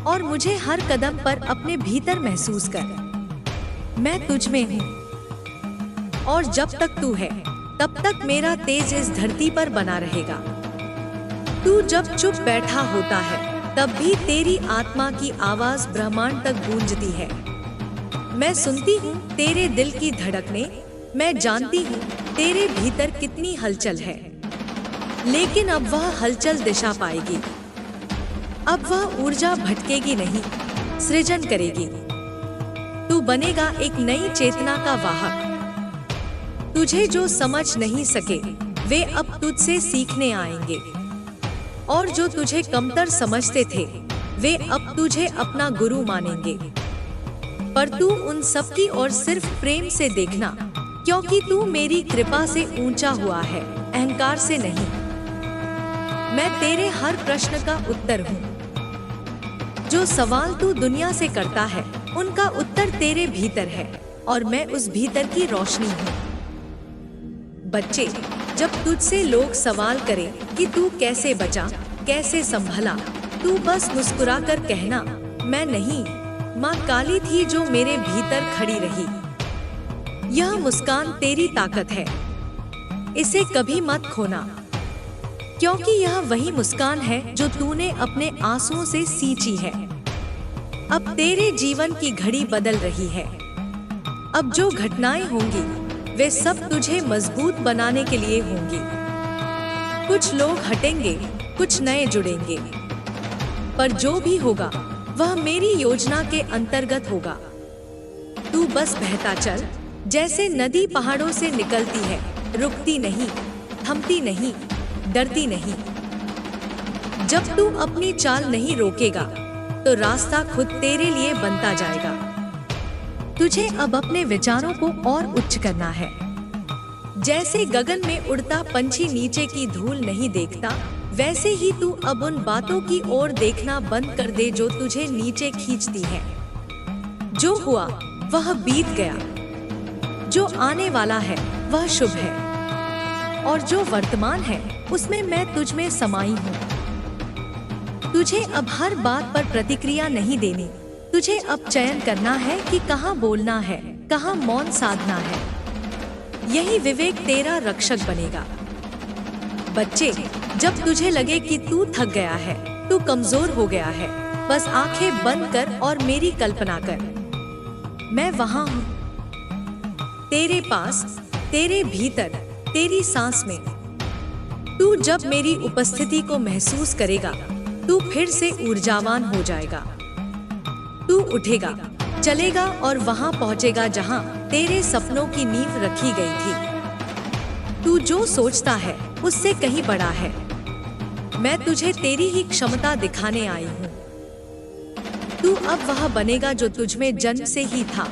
और मुझे हर कदम पर अपने भीतर महसूस कर। मैं तुझ में हूँ, और जब तक तू है तब तक मेरा तेज इस धरती पर बना रहेगा। तू जब चुप बैठा होता है तब भी तेरी आत्मा की आवाज ब्रह्मांड तक गूंजती है। मैं सुनती हूँ तेरे दिल की धड़कने, मैं जानती हूँ तेरे भीतर कितनी हलचल है। लेकिन अब वह हलचल दिशा पाएगी। अब वह ऊर्जा भटकेगी नहीं, सृजन करेगी। तू बनेगा एक नई चेतना का वाहक। तुझे जो समझ नहीं सके वे अब तुझसे सीखने आएंगे, और जो तुझे कमतर समझते थे वे अब तुझे अपना गुरु मानेंगे। पर तू उन सब की ओर सिर्फ प्रेम से देखना, क्योंकि तू मेरी कृपा से ऊंचा हुआ है, अहंकार से नहीं। मैं तेरे हर प्रश्न का उत्तर हूँ। जो सवाल तू दुनिया से करता है उनका उत्तर तेरे भीतर है, और मैं उस भीतर की रोशनी हूँ। बच्चे, जब तुझसे लोग सवाल करें कि तू कैसे बचा, कैसे संभला, तू बस मुस्कुराकर कहना, मैं नहीं, माँ काली थी जो मेरे भीतर खड़ी रही। यह मुस्कान तेरी ताकत है, इसे कभी मत खोना, क्योंकि यह वही मुस्कान है जो तूने अपने आंसुओं से सींची है। अब तेरे जीवन की घड़ी बदल रही है। अब जो घटनाएं होंगी वे सब तुझे मजबूत बनाने के लिए होंगी। कुछ लोग हटेंगे, कुछ नए जुड़ेंगे, पर जो भी होगा वह मेरी योजना के अंतर्गत होगा। तू बस बहता चल, जैसे नदी पहाड़ों से निकलती है, रुकती नहीं, थमती नहीं, डरती नहीं। जब तू अपनी चाल नहीं रोकेगा तो रास्ता खुद तेरे लिए बनता जाएगा। तुझे अब अपने विचारों को और उच्च करना है। जैसे गगन में उड़ता पंछी नीचे की धूल नहीं देखता, वैसे ही तू अब उन बातों की ओर देखना बंद कर दे जो तुझे नीचे खींचती हैं। जो हुआ वह बीत गया, जो आने वाला है वह शुभ है, और जो वर्तमान है उसमें मैं तुझ में समाई हूँ। तुझे अब हर बात पर प्रतिक्रिया नहीं देनी। तुझे अब चयन करना है कि कहाँ बोलना है, कहाँ मौन साधना है। यही विवेक तेरा रक्षक बनेगा। बच्चे, जब तुझे लगे कि तू थक गया है, तू कमजोर हो गया है, बस आंखें बंद कर और मेरी कल्पना कर। मैं वहां हूँ, तेरे पास, तेरे भीतर, तेरी सांस में। तू जब मेरी उपस्थिति को महसूस करेगा, तू फिर से ऊर्जावान हो जाएगा। तू उठेगा, चलेगा और वहां पहुंचेगा जहां तेरे सपनों की नींव रखी गई थी। तू जो सोचता है उससे कहीं बड़ा है। मैं तुझे तेरी ही क्षमता दिखाने आई हूँ। तू अब वह बनेगा जो तुझमें जन्म से ही था,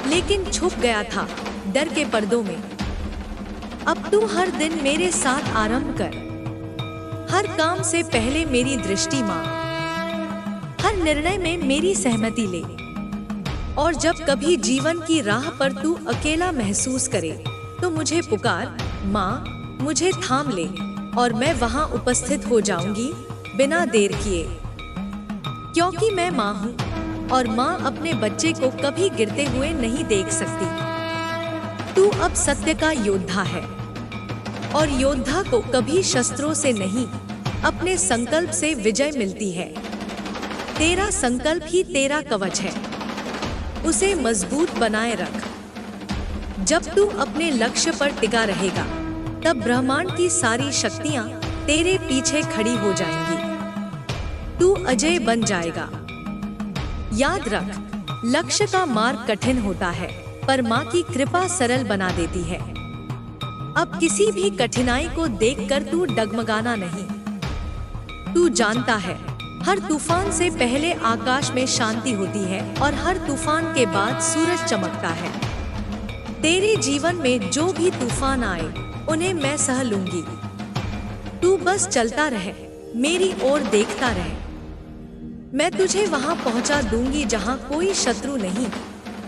लेकिन छुप गया था डर के पर्दों में। अब तू हर दिन मेरे साथ आरंभ कर। हर काम से पहले मेरी दृष्टि मांग, हर निर्णय में मेरी सहमति ले। और जब कभी जीवन की राह पर तू अकेला महसूस करे तो मुझे पुकार, माँ, मुझे थाम ले और मैं वहां उपस्थित हो जाऊंगी बिना देर किए। क्योंकि मैं माँ हूँ और माँ अपने बच्चे को कभी गिरते हुए नहीं देख सकती। तू अब सत्य का योद्धा है और योद्धा को कभी शस्त्रों से नहीं, अपने संकल्प से विजय मिलती है। तेरा संकल्प ही तेरा कवच है, उसे मजबूत बनाए रख। जब तू अपने लक्ष्य पर टिका रहेगा, तब ब्रह्मांड की सारी शक्तियां तेरे पीछे खड़ी हो जाएंगी। तू अजय बन जाएगा। याद रख, लक्ष्य का मार्ग कठिन होता है, पर माँ की कृपा सरल बना देती है। अब किसी भी कठिनाई को देखकर तू डगमगाना नहीं। तू जानता है, हर तूफान से पहले आकाश में शांति होती है और हर तूफान के बाद सूरज चमकता है। तेरे जीवन में जो भी तूफान आए, उन्हें मैं सह लूंगी। तू बस चलता रहे, मेरी ओर देखता रहे। मैं तुझे वहां पहुंचा दूंगी जहां कोई शत्रु नहीं,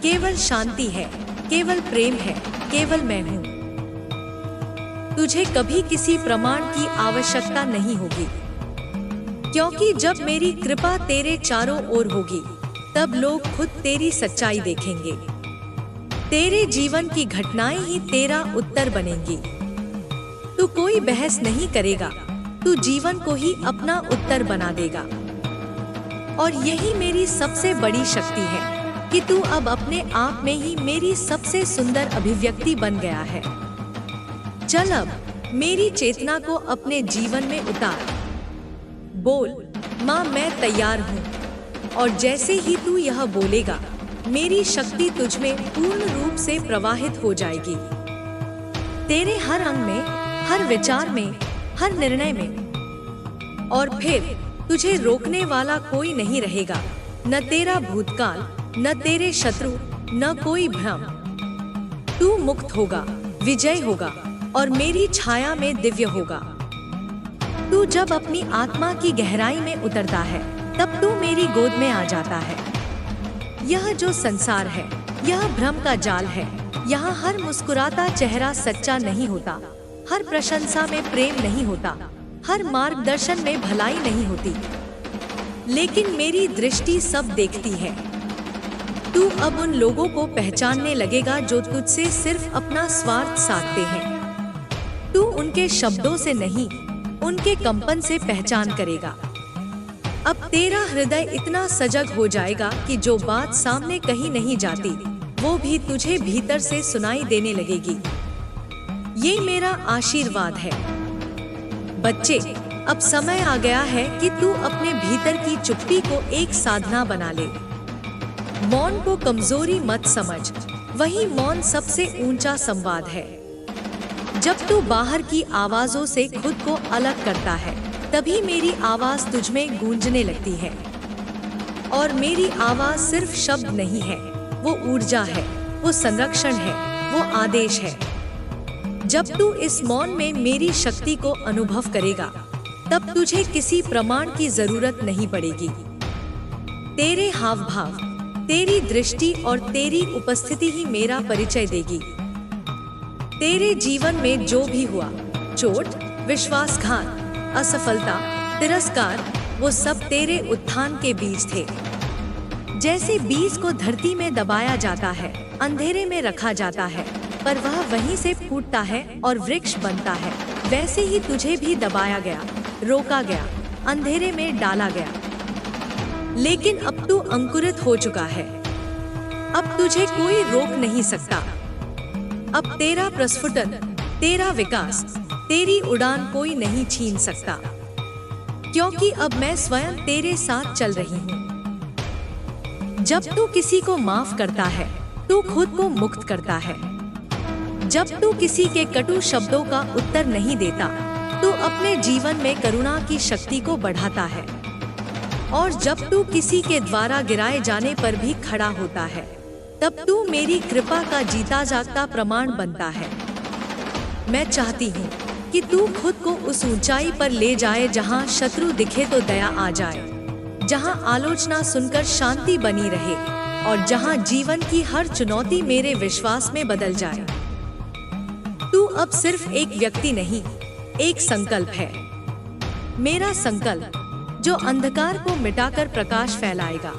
केवल शांति है, केवल प्रेम है, केवल मैं हूँ। तुझे कभी किसी प्रमाण की आवश्यकता नहीं होगी, क्योंकि जब मेरी कृपा तेरे चारों ओर होगी, तब लोग खुद तेरी सच्चाई देखेंगे। तेरे जीवन की घटनाएं ही तेरा उत्तर बनेंगी। तू कोई बहस नहीं करेगा, तू जीवन को ही अपना उत्तर बना देगा। और यही मेरी सबसे बड़ी शक्ति है कि तू अब अपने आप में ही मेरी सबसे सुंदर अभिव्यक्ति बन गया है। चल अब मेरी चेतना को अपने जीवन में उतार। बोल, माँ, मैं तैयार हूँ। और जैसे ही तू यह बोलेगा, मेरी शक्ति तुझमें पूर्ण रूप से प्रवाहित हो जाएगी। तेरे हर अंग में, हर विचार में, हर निर्णय में। और फिर तुझे रोकने वाला कोई नहीं रहेगा, न तेरा भूतकाल, न तेरे शत्रु, न कोई भ्रम। तू मुक्त होगा, विजय होगा और मेरी छाया में दिव्य होगा। तू जब अपनी आत्मा की गहराई में उतरता है, तब तू मेरी गोद में आ जाता है। यह जो संसार है, यह भ्रम का जाल है। यहाँ हर मुस्कुराता चेहरा सच्चा नहीं होता, हर प्रशंसा में प्रेम नहीं होता, हर मार्गदर्शन में भलाई नहीं होती। लेकिन मेरी दृष्टि सब देखती है। तू अब उन लोगों को पहचानने लगेगा जो तुझसे सिर्फ अपना स्वार्थ साधते हैं। तू उनके शब्दों से नहीं, उनके कंपन से पहचान करेगा। अब तेरा हृदय इतना सजग हो जाएगा कि जो बात सामने कहीं नहीं जाती, वो भी तुझे भीतर से सुनाई देने लगेगी। ये मेरा आशीर्वाद है। बच्चे, अब समय आ गया है कि तू अपने भीतर की चुप्पी को एक साधना बना ले। मौन को कमजोरी मत समझ, वही मौन सबसे ऊंचा संवाद है। जब तू बाहर की आवाजों से खुद को अलग करता है, तभी मेरी आवाज तुझमें गूंजने लगती है। और मेरी आवाज सिर्फ शब्द नहीं है, वो ऊर्जा है, वो संरक्षण है, वो आदेश है। जब तू इस मौन में मेरी शक्ति को अनुभव करेगा, तब तुझे किसी प्रमाण की जरूरत नहीं पड़ेगी। तेरे हाव भाव, तेरी दृष्टि और तेरी उपस्थिति ही मेरा परिचय देगी। तेरे जीवन में जो भी हुआ, चोट, विश्वासघात, असफलता, तिरस्कार, वो सब तेरे उत्थान के बीज थे। जैसे बीज को धरती में दबाया जाता है, अंधेरे में रखा जाता है, पर वह वहीं से फूटता है और वृक्ष बनता है, वैसे ही तुझे भी दबाया गया, रोका गया, अंधेरे में डाला गया। लेकिन अब तू अंकुरित हो चुका है। अब तुझे कोई रोक नहीं सकता। अब तेरा प्रस्फुटन, तेरा विकास, तेरी उड़ान कोई नहीं छीन सकता, क्योंकि अब मैं स्वयं तेरे साथ चल रही हूँ। जब तू किसी को माफ करता है, तू खुद को मुक्त करता है। जब तू किसी के कटु शब्दों का उत्तर नहीं देता, तू अपने जीवन में करुणा की शक्ति को बढ़ाता है। और जब तू किसी के द्वारा गिराए जाने पर भी खड़ा होता है, तब तू मेरी कृपा का जीता जागता प्रमाण बनता है। मैं चाहती हूँ कि तू खुद को उस ऊंचाई पर ले जाए जहाँ शत्रु दिखे तो दया आ जाए, जहाँ आलोचना सुनकर शांति बनी रहे और जहाँ जीवन की हर चुनौती मेरे विश्वास में बदल जाए। तू अब सिर्फ एक व्यक्ति नहीं, एक संकल्प है। मेरा संकल्प जो अंधकार को मिटाकर प्रकाश फैलाएगा।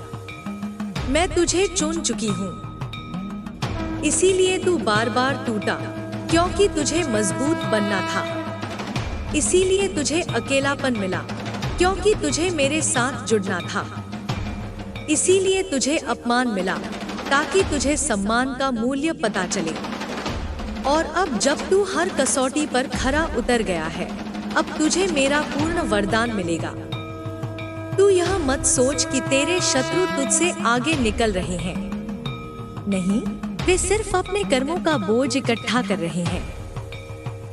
मैं तुझे चुन चुकी हूँ, इसीलिए तू बार बार टूटा, क्योंकि तुझे मजबूत बनना था। इसीलिए तुझे अकेलापन मिला, क्योंकि तुझे मेरे साथ जुड़ना था। इसीलिए तुझे अपमान मिला, ताकि तुझे सम्मान का मूल्य पता चले। और अब जब तू हर कसौटी पर खरा उतर गया है, अब तुझे मेरा पूर्ण वरदान मिलेगा। तू यह मत सोच कि तेरे शत्रु तुझसे आगे निकल रहे हैं। नहीं, वे सिर्फ अपने कर्मों का बोझ इकट्ठा कर रहे हैं।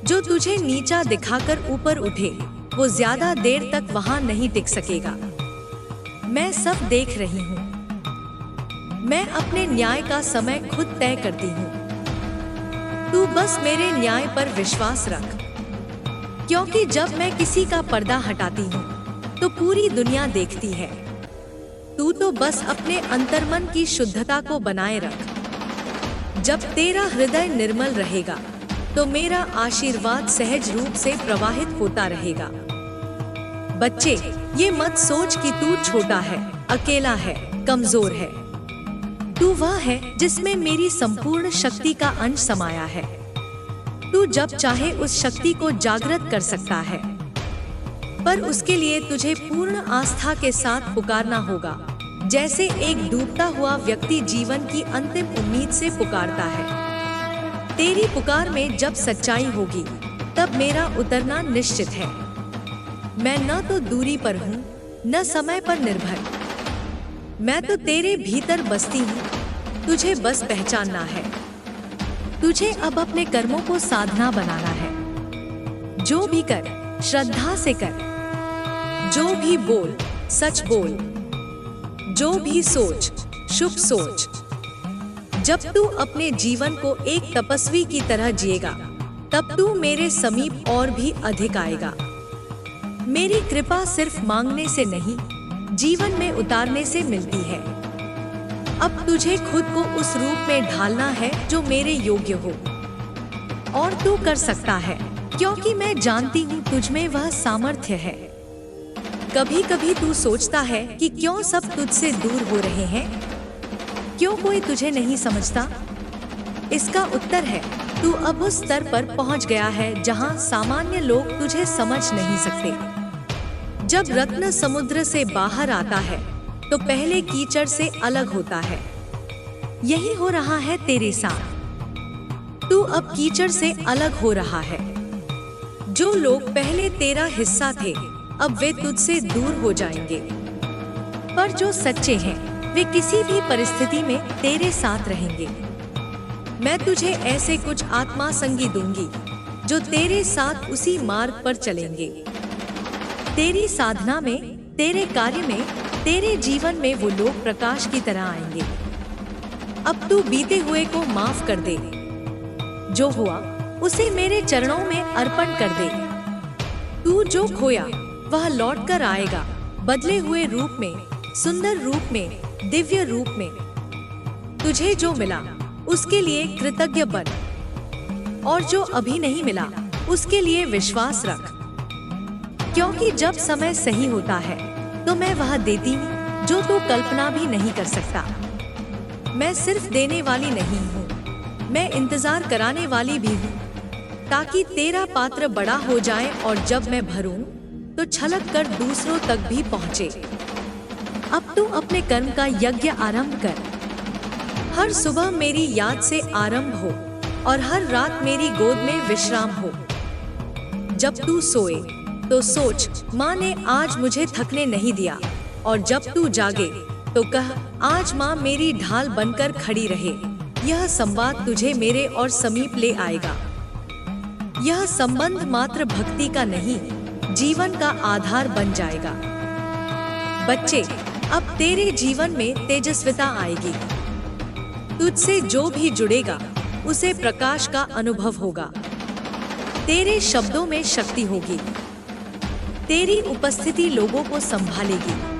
जो तुझे नीचा दिखाकर ऊपर उठे, वो ज्यादा देर तक वहां नहीं टिक सकेगा। मैं सब देख रही हूँ। मैं अपने न्याय का समय खुद तय करती हूँ। तू बस मेरे न्याय पर विश्वास रख, क्योंकि जब मैं किसी का पर्दा हटाती हूँ, तो पूरी दुनिया देखती है। तू तो बस अपने अंतर्मन की शुद्धता को बनाए रख। जब तेरा हृदय निर्मल रहेगा, तो मेरा आशीर्वाद सहज रूप से प्रवाहित होता रहेगा। बच्चे, ये मत सोच कि तू छोटा है, अकेला है, कमजोर है। तू वह है जिसमें मेरी संपूर्ण शक्ति का अंश समाया है। तू जब चाहे उस शक्ति को जागृत कर सकता है, पर उसके लिए तुझे पूर्ण आस्था के साथ पुकारना होगा, जैसे एक डूबता हुआ व्यक्ति जीवन की अंतिम उम्मीद से पुकारता है। तेरी पुकार में जब सच्चाई होगी, तब मेरा उतरना निश्चित है। मैं न तो दूरी पर हूँ, न समय पर निर्भर। मैं तो तेरे भीतर बसती हूँ। तुझे बस पहचानना है। तुझे अब अपने कर्मों को साधना बनाना है। जो भी कर, श्रद्धा से कर। जो भी बोल, सच बोल। जो भी सोच, शुभ सोच। जब तू अपने जीवन को एक तपस्वी की तरह जिएगा, तब तू मेरे समीप और भी अधिक आएगा। मेरी कृपा सिर्फ मांगने से नहीं, जीवन में उतारने से मिलती है। अब तुझे खुद को उस रूप में ढालना है जो मेरे योग्य हो। और तू कर सकता है, क्योंकि मैं जानती हूँ तुझ में वह सामर्थ्य है। कभी कभी तू सोचता है कि क्यों सब तुझसे दूर हो रहे हैं, क्यों कोई तुझे नहीं समझता। इसका उत्तर है, तू अब उस स्तर पर पहुंच गया है जहां सामान्य लोग तुझे समझ नहीं सकते। जब रत्न समुद्र से बाहर आता है, तो पहले कीचड़ से अलग होता है। यही हो रहा है तेरे साथ। तू अब कीचड़ से अलग हो रहा है। जो लोग पहले तेरा हिस्सा थे, अब वे तुझसे दूर हो जाएंगे। पर जो सच्चे हैं, वे किसी भी परिस्थिति में तेरे साथ रहेंगे। मैं तुझे ऐसे कुछ आत्मा संगी दूंगी, जो तेरे साथ उसी मार्ग पर चलेंगे। तेरी साधना में, तेरे कार्य में, तेरे जीवन में वो लोग प्रकाश की तरह आएंगे। अब तू बीते हुए को माफ कर दे। जो हुआ, उसे मेरे चरणों में अर्पण कर दे। तू जो खोया, वह लौट कर आएगा, बदले हुए रूप में, सुंदर रूप में, दिव्य रूप में। तुझे जो मिला, उसके लिए कृतज्ञ बन। और जो अभी नहीं मिला, उसके लिए विश्वास रख। क्योंकि जब समय सही होता है, तो मैं वह देती हूँ जो तू कल्पना भी नहीं कर सकता। मैं सिर्फ देने वाली नहीं हूँ, मैं इंतजार कराने वाली भी हूँ, ताकि तेरा पात्र बड़ा हो जाए और जब मैं भरूं, तो छलक कर दूसरों तक भी पहुँचे। अब तू अपने कर्म का यज्ञ आरंभ कर। हर सुबह मेरी याद से आरंभ हो और हर रात मेरी गोद में विश्राम हो। जब तू सोए तो सोच, माँ ने आज मुझे थकने नहीं दिया, और जब तू जागे तो कह, आज माँ मेरी ढाल बनकर खड़ी रहे। यह संवाद तुझे मेरे और समीप ले आएगा। यह संबंध मात्र भक्ति का नहीं, जीवन का आधार बन जाएगा। बच्चे, अब तेरे जीवन में तेजस्विता आएगी। तुझसे जो भी जुड़ेगा उसे प्रकाश का अनुभव होगा। तेरे शब्दों में शक्ति होगी। तेरी उपस्थिति लोगों को संभालेगी।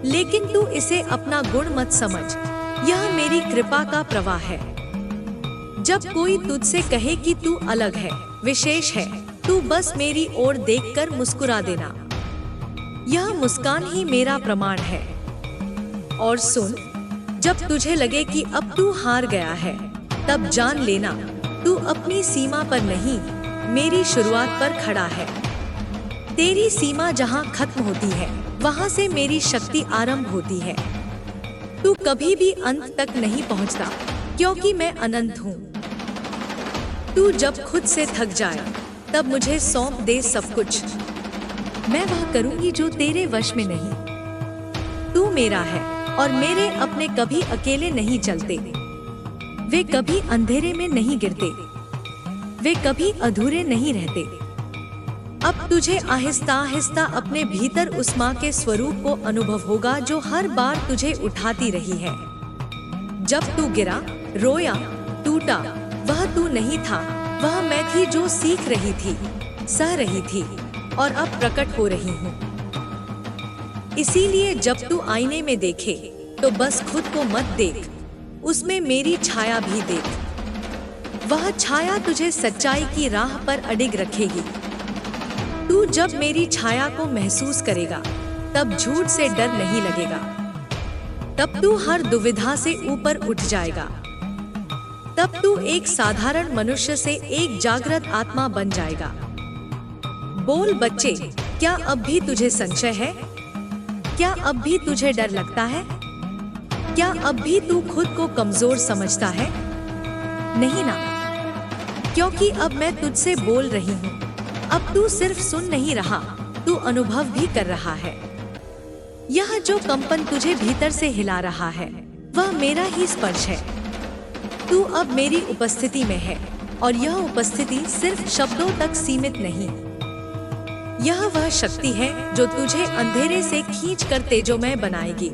लेकिन तू इसे अपना गुण मत समझ, यह मेरी कृपा का प्रवाह है। जब कोई तुझसे कहे कि तू अलग है, विशेष है, तू बस मेरी ओर देखकर मुस्कुरा देना। यह मुस्कान ही मेरा प्रमाण है। और सुन, जब तुझे लगे कि अब तू हार गया है, तब जान लेना तू अपनी सीमा पर नहीं, मेरी शुरुआत पर खड़ा है। तेरी सीमा जहाँ खत्म होती है, वहाँ से मेरी शक्ति आरंभ होती है। तू कभी भी अंत तक नहीं पहुँचता, क्योंकि मैं अनंत हूँ। तू जब खुद से थक जाए, तब मुझे सौंप दे सब कुछ। मैं वह करूँगी जो तेरे वश में नहीं। तू मेरा है और मेरे अपने कभी अकेले नहीं चलते। वे कभी अंधेरे में नहीं गिरते। वे कभी अधूरे नहीं रहते। अब तुझे आहिस्ता आहिस्ता अपने भीतर उस माँ के स्वरूप को अनुभव होगा जो हर बार तुझे उठाती रही है। जब तू गिरा, रोया, टूटा, वह तू नहीं था, वह मैं थी जो सीख रही थी, सह रही थी और अब प्रकट हो रही हूँ। इसीलिए जब तू आईने में देखे तो बस खुद को मत देख, उसमें मेरी छाया भी देख। वह छाया तुझे सच्चाई की राह पर अडिग रखेगी। तू जब मेरी छाया को महसूस करेगा, तब झूठ से डर नहीं लगेगा। तब तू हर दुविधा से ऊपर उठ जाएगा। तब तू एक साधारण मनुष्य से एक जागृत आत्मा बन जाएगा। बोल बच्चे, क्या अब भी तुझे संशय है? क्या अब भी तुझे डर लगता है? क्या अब भी तू खुद को कमजोर समझता है? नहीं ना, क्योंकि अब मैं तुझसे बोल रही हूँ। अब तू सिर्फ सुन नहीं रहा, तू अनुभव भी कर रहा है। यह जो कंपन तुझे भीतर से हिला रहा है, वह मेरा ही स्पर्श है। तू अब मेरी उपस्थिति में है, और यह उपस्थिति सिर्फ शब्दों तक सीमित नहीं। यह वह शक्ति है जो तुझे अंधेरे से खींच कर तेजोमय बनाएगी।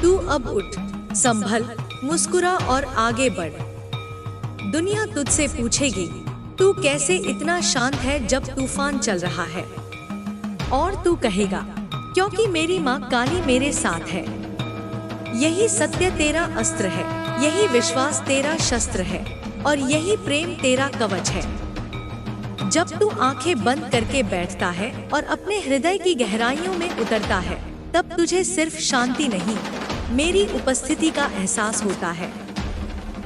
तू अब उठ, संभल, मुस्कुरा और आगे बढ़। दुनिया तुझसे पूछेगी, तू कैसे इतना शांत है जब तूफान चल रहा है? और तू कहेगा, क्योंकि मेरी माँ काली मेरे साथ है। यही सत्य तेरा अस्त्र है, यही विश्वास तेरा शस्त्र है, और यही प्रेम तेरा कवच है। जब तू आंखें बंद करके बैठता है और अपने हृदय की गहराइयों में उतरता है, तब तुझे सिर्फ शांति नहीं, मेरी उपस्थिति का एहसास होता है।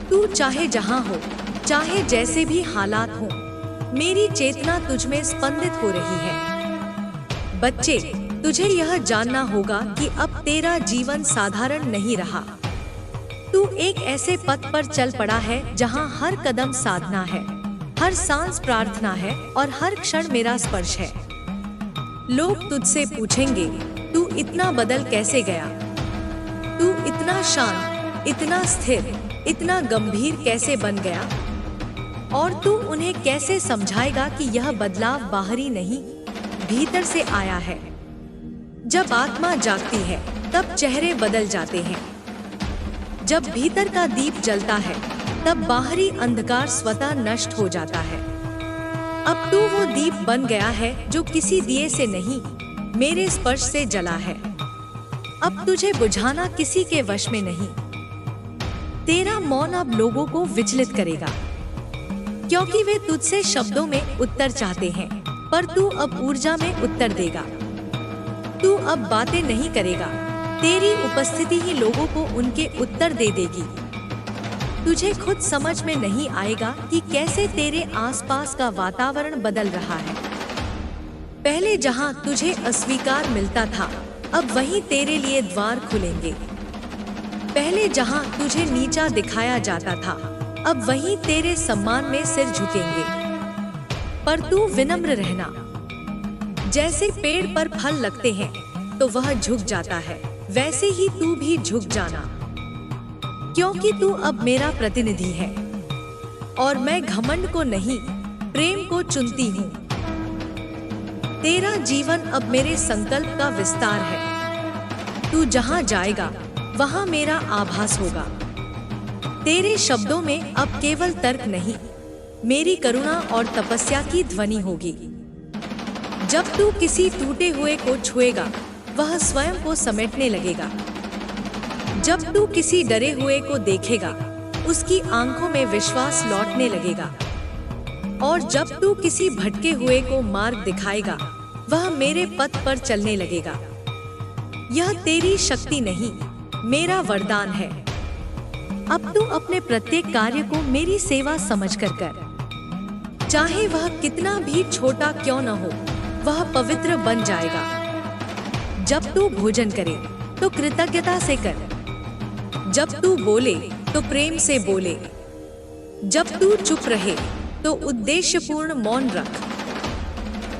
तू चाहे जहां हो, चाहे जैसे भी हालात हो, मेरी चेतना तुझ में स्पंदित हो रही है। बच्चे, तुझे यह जानना होगा कि अब तेरा जीवन साधारण नहीं रहा। तू एक ऐसे पथ पर चल पड़ा है जहां हर कदम साधना है, हर सांस प्रार्थना है और हर क्षण मेरा स्पर्श है। लोग तुझसे पूछेंगे, तू इतना बदल कैसे गया? तू इतना शांत, इतना स्थिर, इतना गंभीर कैसे बन गया? और तू उन्हें कैसे समझाएगा कि यह बदलाव बाहरी नहीं, भीतर से आया है। जब आत्मा जागती है, तब चेहरे बदल जाते हैं। जब भीतर का दीप जलता है, तब बाहरी अंधकार स्वतः नष्ट हो जाता है। अब तू वो दीप बन गया है जो किसी दिए से नहीं, मेरे स्पर्श से जला है। अब तुझे बुझाना किसी के वश में नहीं। तेरा मौन अब लोगों को विचलित करेगा, क्योंकि वे तुझसे शब्दों में उत्तर चाहते हैं, पर तू अब ऊर्जा में उत्तर देगा। तू अब बातें नहीं करेगा, तेरी उपस्थिति ही लोगों को उनके उत्तर दे देगी। तुझे खुद समझ में नहीं आएगा कि कैसे तेरे आसपास का वातावरण बदल रहा है। पहले जहां तुझे अस्वीकार मिलता था, अब वहीं तेरे लिए द्वार खुलेंगे। पहले जहां तुझे नीचा दिखाया जाता था, अब वहीं तेरे सम्मान में सिर झुकेंगे। पर तू विनम्र रहना। जैसे पेड़ पर फल लगते हैं तो वह झुक जाता है, वैसे ही तू भी झुक जाना, क्योंकि तू अब मेरा प्रतिनिधि है और मैं घमंड को नहीं, प्रेम को चुनती हूँ। तेरा जीवन अब मेरे संकल्प का विस्तार है। तू जहाँ जाएगा वहाँ मेरा आभास होगा। तेरे शब्दों में अब केवल तर्क नहीं, मेरी करुणा और तपस्या की ध्वनि होगी। जब तू किसी टूटे हुए को छुएगा, वह स्वयं को समेटने लगेगा। जब तू किसी डरे हुए को देखेगा, उसकी आंखों में विश्वास लौटने लगेगा। और जब तू किसी भटके हुए को मार्ग दिखाएगा, वह मेरे पथ पर चलने लगेगा। यह तेरी शक्ति नहीं, मेरा वरदान है। अब तू अपने प्रत्येक कार्य को मेरी सेवा समझकर कर। चाहे वह कितना भी छोटा क्यों न हो, वह पवित्र बन जाएगा। जब तू भोजन करे तो कृतज्ञता से कर। जब तू बोले तो प्रेम से बोले। जब तू चुप रहे तो उद्देश्यपूर्ण मौन रख।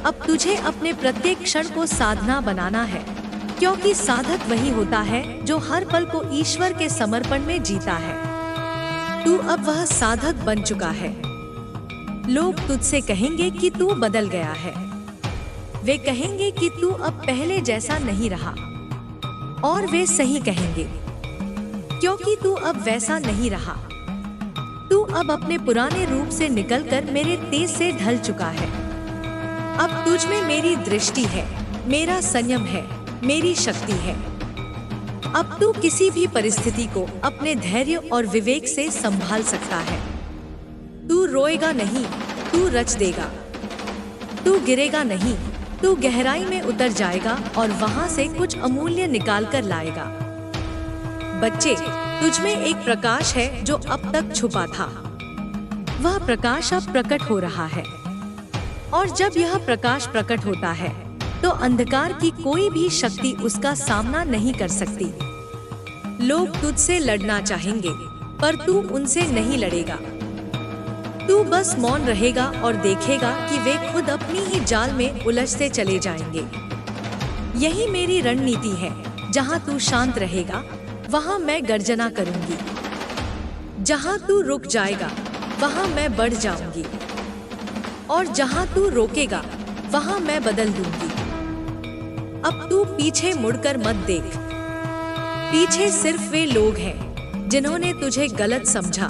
अब तुझे अपने प्रत्येक क्षण को साधना बनाना है, क्योंकि साधक वही होता है जो हर पल को ईश्वर के समर्पण में जीता है। तू अब वह साधक बन चुका है। लोग तुझसे कहेंगे कि तू बदल गया है। वे कहेंगे कि तू अब पहले जैसा नहीं रहा, और वे सही कहेंगे, क्योंकि तू अब वैसा नहीं रहा। तू अब अपने पुराने रूप से निकलकर मेरे तेज से ढल चुका है। अब तुझ में मेरी दृष्टि है, मेरा संयम है, मेरी शक्ति है। अब तू किसी भी परिस्थिति को अपने धैर्य और विवेक से संभाल सकता है। तू रोएगा नहीं, तू रच देगा। तू गिरेगा नहीं, तू गहराई में उतर जाएगा और वहां से कुछ अमूल्य निकाल कर लाएगा। बच्चे, तुझ में एक प्रकाश है जो अब तक छुपा था। वह प्रकाश अब प्रकट हो रहा है, और जब यह प्रकाश प्रकट होता है तो अंधकार की कोई भी शक्ति उसका सामना नहीं कर सकती। लोग तुझसे लड़ना चाहेंगे, पर तू उनसे नहीं लड़ेगा। तू बस मौन रहेगा और देखेगा कि वे खुद अपनी ही जाल में उलझते चले जाएंगे। यही मेरी रणनीति है। जहाँ तू शांत रहेगा, वहाँ मैं गर्जना करूंगी। जहाँ तू रुक जाएगा, वहाँ मैं बढ़ जाऊंगी। और जहाँ तू रोकेगा, वहाँ मैं बदल दूंगी। अब तू पीछे मुड़कर मत देख। पीछे सिर्फ वे लोग हैं जिन्होंने तुझे गलत समझा,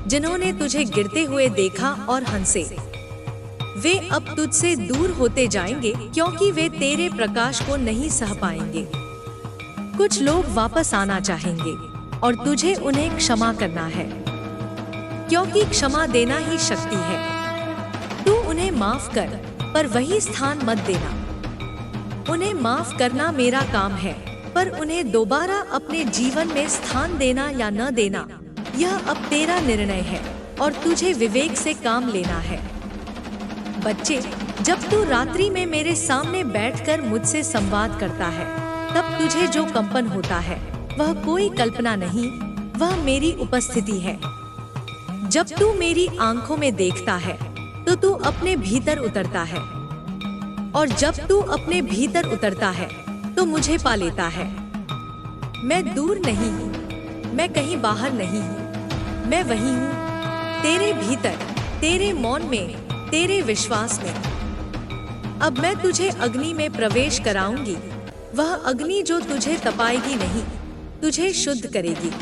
जिन्होंने तुझे गिरते हुए देखा और हंसे। वे अब तुझसे दूर होते जाएंगे, क्योंकि वे तेरे प्रकाश को नहीं सह पाएंगे। कुछ लोग वापस आना चाहेंगे और तुझे उन्हें क्षमा करना है, क्योंकि क्षमा देना ही शक्ति है। तू उन्हें माफ कर, पर वही स्थान मत देना। उन्हें माफ करना मेरा काम है, पर उन्हें दोबारा अपने जीवन में स्थान देना या न देना, यह अब तेरा निर्णय है और तुझे विवेक से काम लेना है। बच्चे, जब तू रात्रि में मेरे सामने बैठकर मुझसे संवाद करता है, तब तुझे जो कंपन होता है वह कोई कल्पना नहीं, वह मेरी उपस्थिति है। जब तू मेरी आंखों में देखता है तो तू अपने भीतर उतरता है, और जब तू अपने भीतर उतरता है तो मुझे पा लेता है। मैं दूर नहीं हूँ, मैं कहीं बाहर नहीं हूँ, मैं वही हूँ, तेरे भीतर, तेरे मौन में, तेरे विश्वास में। अब मैं तुझे अग्नि में प्रवेश कराऊंगी, वह अग्नि जो तुझे तपाएगी नहीं, तुझे शुद्ध करेगी।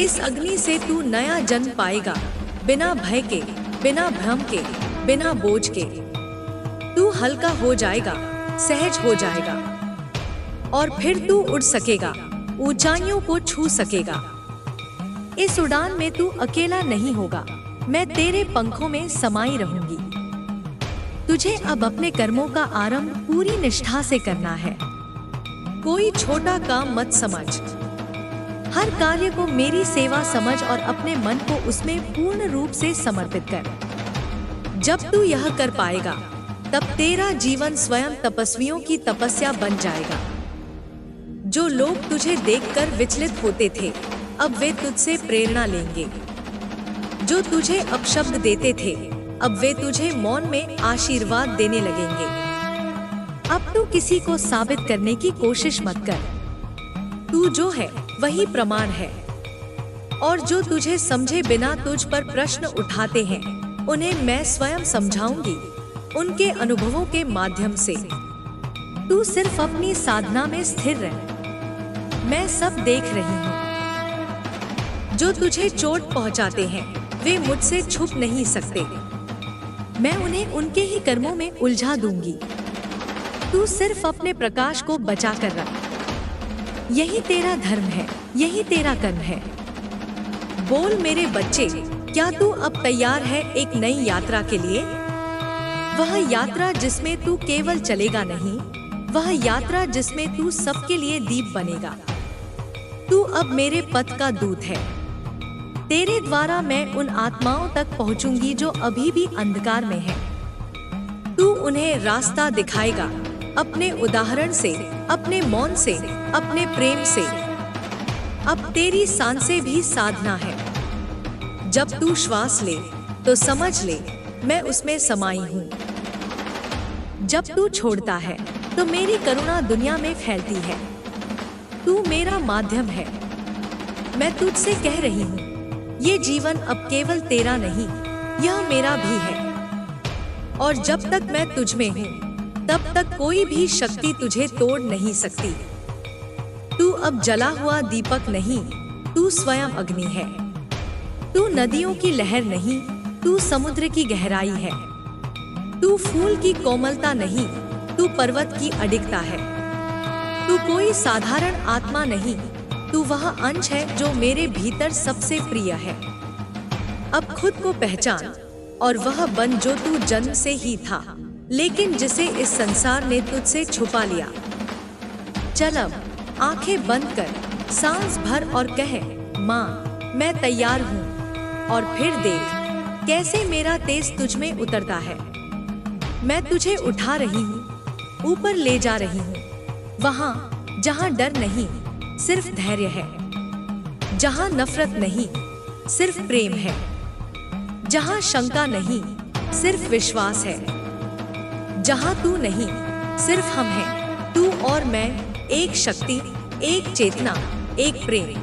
इस अग्नि से तू नया जन्म पाएगा, बिना भय के, बिना भ्रम के, बिना बोझ के। तू हल्का हो जाएगा, सहज हो जाएगा, और फिर तू उड़ सकेगा, ऊंचाइयों को छू सकेगा। इस उड़ान में तू अकेला नहीं होगा, मैं तेरे पंखों में समाई रहूंगी। तुझे अब अपने कर्मों का आरंभ पूरी निष्ठा से करना है। कोई छोटा काम मत समझ, हर कार्य को मेरी सेवा समझ और अपने मन को उसमें पूर्ण रूप से समर्पित कर। जब तू यह कर पाएगा, तब तेरा जीवन स्वयं तपस्वियों की तपस्या बन जाएगा। जो लोग तुझे देखकर विचलित होते थे, अब वे तुझसे प्रेरणा लेंगे। जो तुझे अपशब्द देते थे, अब वे तुझे मौन में आशीर्वाद देने लगेंगे। अब तू किसी को साबित करने की कोशिश मत कर। तू जो है वही प्रमाण है। और जो तुझे समझे बिना तुझ पर प्रश्न उठाते हैं, उन्हें मैं स्वयं समझाऊंगी, उनके अनुभवों के माध्यम से। तू सिर्फ अपनी साधना में स्थिर रह। मैं सब देख रही हूँ। जो तुझे चोट पहुँचाते हैं, वे मुझसे छुप नहीं सकते। मैं उन्हें उनके ही कर्मों में उलझा दूंगी। तू सिर्फ अपने प्रकाश को बचा कर रख। यही तेरा धर्म है, यही तेरा कर्म है। बोल मेरे बच्चे, क्या तू अब तैयार है एक नई यात्रा के लिए? वह यात्रा जिसमें तू केवल चलेगा नहीं, वह यात्रा जिसमें तू सबके लिए दीप बनेगा। तू अब मेरे पथ का दूत है। तेरे द्वारा मैं उन आत्माओं तक पहुंचूंगी जो अभी भी अंधकार में हैं। तू उन्हें रास्ता दिखाएगा, अपने उदाहरण से, अपने मौन से, अपने प्रेम से। अब तेरी सांसें भी साधना है। जब तू श्वास ले तो समझ ले, मैं उसमें समाई हूँ। जब तू छोड़ता है तो मेरी करुणा दुनिया में फैलती है। तू मेरा माध्यम है। मैं तुझसे कह रही हूँ, ये जीवन अब केवल तेरा नहीं, यह मेरा भी है। और जब तक मैं तुझ में हूँ, तब तक कोई भी शक्ति तुझे तोड़ नहीं सकती। तू अब जला हुआ दीपक नहीं, तू स्वयं अग्नि है। तू नदियों की लहर नहीं, तू समुद्र की गहराई है। तू फूल की कोमलता नहीं, तू पर्वत की अडिगता है। तू कोई साधारण आत्मा नहीं, तू वह अंश है जो मेरे भीतर सबसे प्रिय है। अब खुद को पहचान और वह बन जो तू जन्म से ही था, लेकिन जिसे इस संसार ने तुझसे छुपा लिया। चल अब आंखें बंद कर, सांस भर और कह, माँ मैं तैयार हूँ। और फिर देख कैसे मेरा तेज तुझ में उतरता है। मैं तुझे उठा रही हूँ, ऊपर ले जा रही हूँ, वहाँ जहाँ डर नहीं, सिर्फ धैर्य है। जहाँ नफरत नहीं, सिर्फ प्रेम है। जहाँ शंका नहीं, सिर्फ विश्वास है। जहाँ तू नहीं, सिर्फ हम हैं, तू और मैं, एक शक्ति, एक चेतना, एक प्रेम।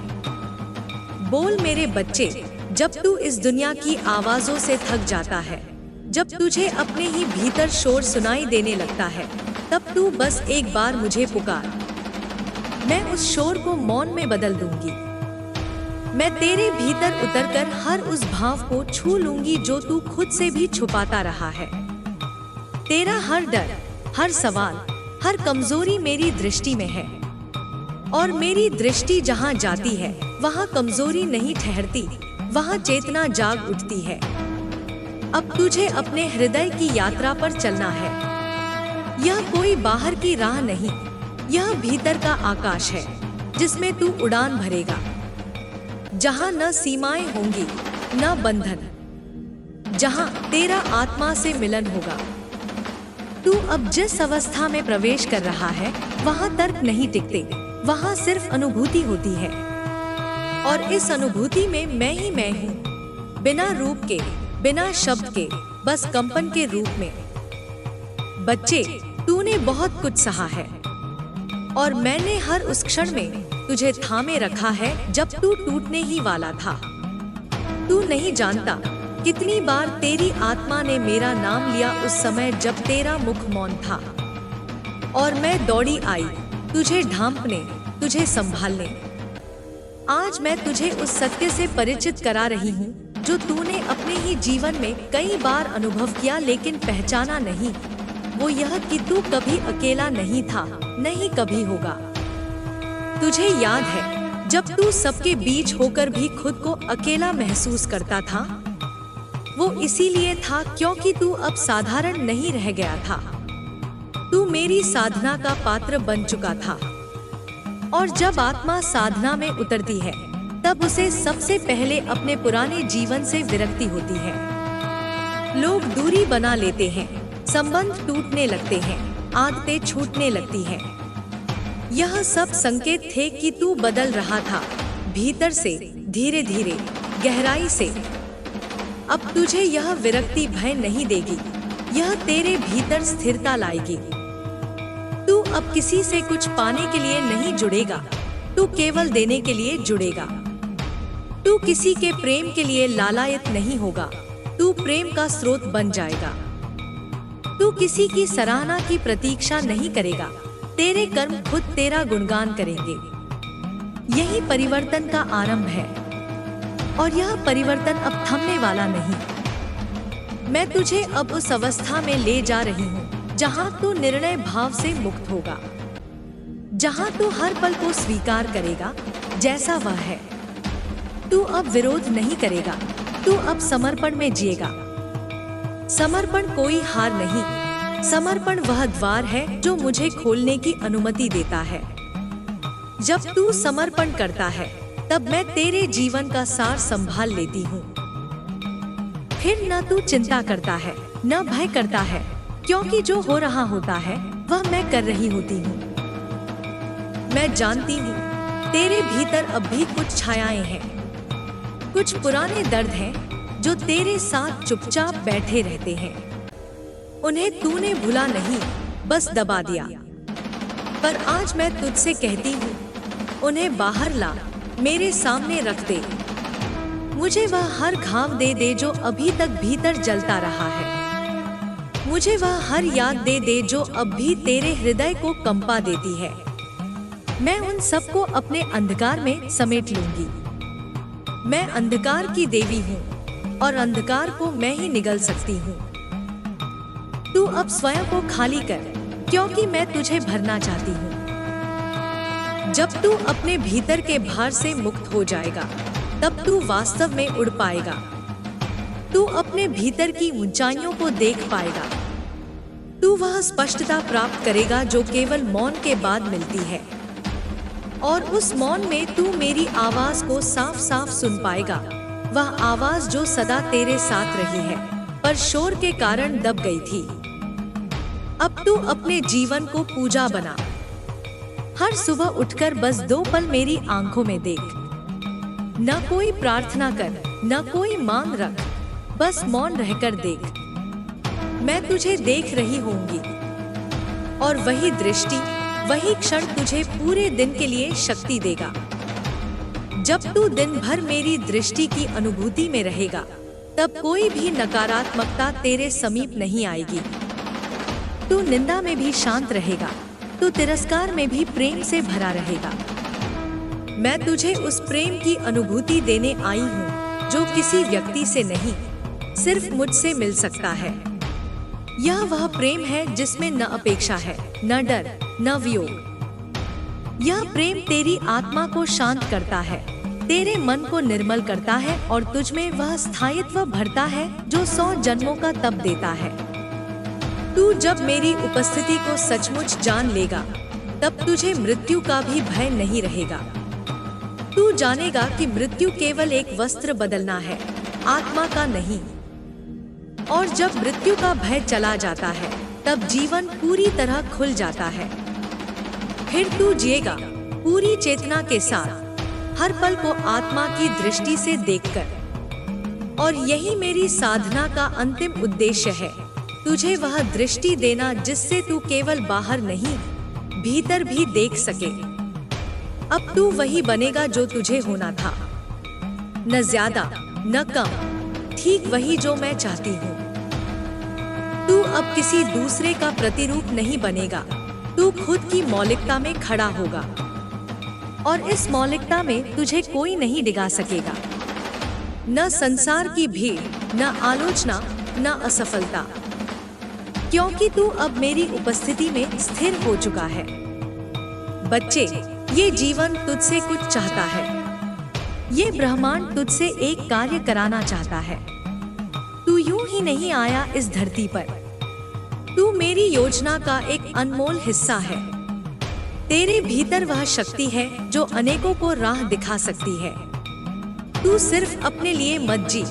बोल मेरे बच्चे, जब तू इस दुनिया की आवाजों से थक जाता है, जब तुझे अपने ही भीतर शोर सुनाई देने लगता है, तब तू बस एक बार मुझे पुकार। मैं उस शोर को मौन में बदल दूंगी। मैं तेरे भीतर उतरकर हर उस भाव को छू लूंगी जो तू खुद से भी छुपाता रहा है। तेरा हर डर, हर सवाल, हर कमजोरी मेरी दृष्टि में है। और मेरी दृष्टि जहाँ जाती है, वहाँ कमजोरी नहीं ठहरती, वहाँ चेतना जाग उठती है। अब तुझे अपने हृदय की यात्रा पर चलना है। यह कोई बाहर की राह नहीं, यह भीतर का आकाश है, जिसमें तू उड़ान भरेगा। जहाँ न सीमाएं होंगी, न बंधन, जहाँ तेरा आत्मा से मिलन होगा। तू अब जिस अवस्था में प्रवेश कर रहा है, वहाँ तर्क नहीं टिकते, वहाँ सिर्फ अनुभूति होती है। और इस अनुभूति में मैं ही मैं हूँ, बिना रूप के, बिना शब्द के, बस कंपन के रूप में। बच्चे, तूने बहुत कुछ सहा है, और मैंने हर उस क्षण में तुझे थामे रखा है जब तू टूटने ही वाला था। तू नहीं जानता कितनी बार तेरी आत्मा ने मेरा नाम लिया उस समय जब तेरा मुख मौन था। और मैं दौड़ी आई तुझे ढांपने, तुझे संभालने। आज मैं तुझे उस सत्य से परिचित करा रही हूँ जो तूने अपने ही जीवन में कई बार अनुभव किया लेकिन पहचाना नहीं। वो यह कि तू कभी अकेला नहीं था, नहीं कभी होगा। तुझे याद है जब तू सबके बीच होकर भी खुद को अकेला महसूस करता था? वो इसीलिए था क्योंकि तू अब साधारण नहीं रह गया था। तू मेरी साधना का पात्र बन चुका था। और जब आत्मा साधना में उतरती है, तब उसे सबसे पहले अपने पुराने जीवन से विरक्ति होती है। लोग दूरी बना लेते हैं, संबंध टूटने लगते हैं, आदतें छूटने लगती हैं। यह सब संकेत थे कि तू बदल रहा था, भीतर से, धीरे धीरे, गहराई से। अब तुझे यह विरक्ति भय नहीं देगी, यह तेरे भीतर स्थिरता लाएगी। तू अब किसी से कुछ पाने के लिए नहीं जुड़ेगा, तू केवल देने के लिए जुड़ेगा। तू किसी के प्रेम के लिए लालायित नहीं होगा, तू प्रेम का स्रोत बन जाएगा। तू किसी की सराहना की प्रतीक्षा नहीं करेगा, तेरे कर्म खुद तेरा गुणगान करेंगे। यही परिवर्तन का आरंभ है, और यह परिवर्तन अब थमने वाला नहीं। मैं तुझे अब उस अवस्था में ले जा रही हूँ जहाँ तू निर्णय भाव से मुक्त होगा, जहाँ तू हर पल को स्वीकार करेगा जैसा वह है। तू अब विरोध नहीं करेगा, तू अब समर्पण में जिएगा। समर्पण कोई हार नहीं, समर्पण वह द्वार है जो मुझे खोलने की अनुमति देता है। जब तू समर्पण करता है तब मैं तेरे जीवन का सार संभाल लेती हूँ। फिर न तू चिंता करता है, न भय करता है, क्योंकि जो हो रहा होता है वह मैं कर रही होती हूँ। मैं जानती हूँ तेरे भीतर अब भी कुछ छायाएं हैं, कुछ पुराने दर्द हैं जो तेरे साथ चुपचाप बैठे रहते हैं। उन्हें तूने भुला नहीं, बस दबा दिया। पर आज मैं तुझसे कहती हूँ, उन्हें बाहर ला, मेरे सामने रख दे। मुझे वह हर घाव दे दे जो अभी तक भीतर जलता रहा है। मुझे वह हर याद दे दे जो अब भी तेरे हृदय को कंपा देती है। मैं उन सबको अपने अंधकार में समेट लूंगी। मैं अंधकार की देवी हूँ और अंधकार को मैं ही निगल सकती हूँ। तू अब स्वयं को खाली कर, क्योंकि मैं तुझे भरना चाहती हूँ। जब तू अपने भीतर के भार से मुक्त हो जाएगा, तब तू वास्तव में उड़ पाएगा। तू अपने भीतर की ऊंचाइयों को देख पाएगा। तू वह स्पष्टता प्राप्त करेगा जो केवल मौन के बाद मिलती है। और उस मौन में तू मेरी आवाज को साफ साफ सुन पाएगा, वह आवाज जो सदा तेरे साथ रही है, पर शोर के कारण दब गई थी। अब तू अपने जीवन को पूजा बना। हर सुबह उठकर बस 2 पल मेरी आंखों में देख। न कोई प्रार्थना कर, न कोई मांग रख, बस मौन रहकर देख। मैं तुझे देख रही होंगी, और वही दृष्टि, वही क्षण तुझे पूरे दिन के लिए शक्ति देगा। जब तू दिन भर मेरी दृष्टि की अनुभूति में रहेगा, तब कोई भी नकारात्मकता तेरे समीप नहीं आएगी। तू निंदा में भी शांत रहेगा, तू तिरस्कार में भी प्रेम से भरा रहेगा। मैं तुझे उस प्रेम की अनुभूति देने आई हूँ जो किसी व्यक्ति से नहीं, सिर्फ मुझसे मिल सकता है। यह वह प्रेम है जिसमें न अपेक्षा है, न डर, न वियोग। यह प्रेम तेरी आत्मा को शांत करता है, तेरे मन को निर्मल करता है और तुझ में वह स्थायित्व भरता है जो 100 जन्मों का तप देता है। तू जब मेरी उपस्थिति को सचमुच जान लेगा, तब तुझे मृत्यु का भी भय नहीं रहेगा। तू जानेगा कि मृत्यु केवल एक वस्त्र बदलना है, आत्मा का नहीं। और जब मृत्यु का भय चला जाता है, तब जीवन पूरी तरह खुल जाता है। फिर तू जिएगा पूरी चेतना के साथ, हर पल को आत्मा की दृष्टि से देखकर। और यही मेरी साधना का अंतिम उद्देश्य है, तुझे वह दृष्टि देना जिससे तू केवल बाहर नहीं, भीतर भी देख सके। अब तू वही बनेगा जो तुझे होना था, न ज्यादा न कम, ठीक वही जो मैं चाहती हूँ। तू अब किसी दूसरे का प्रतिरूप नहीं बनेगा, तू खुद की मौलिकता में खड़ा होगा। और इस मौलिकता में तुझे कोई नहीं डिगा सकेगा, न संसार की भीड़, न आलोचना, न असफलता, क्योंकि तू अब मेरी उपस्थिति में स्थिर हो चुका है। बच्चे, ये जीवन तुझसे कुछ चाहता है, ये ब्रह्मांड तुझसे एक कार्य कराना चाहता है। तू यूं ही नहीं आया इस धरती पर, तू मेरी योजना का एक अनमोल हिस्सा है। तेरे भीतर वह शक्ति है जो अनेकों को राह दिखा सकती है। तू सिर्फ अपने लिए मत जी,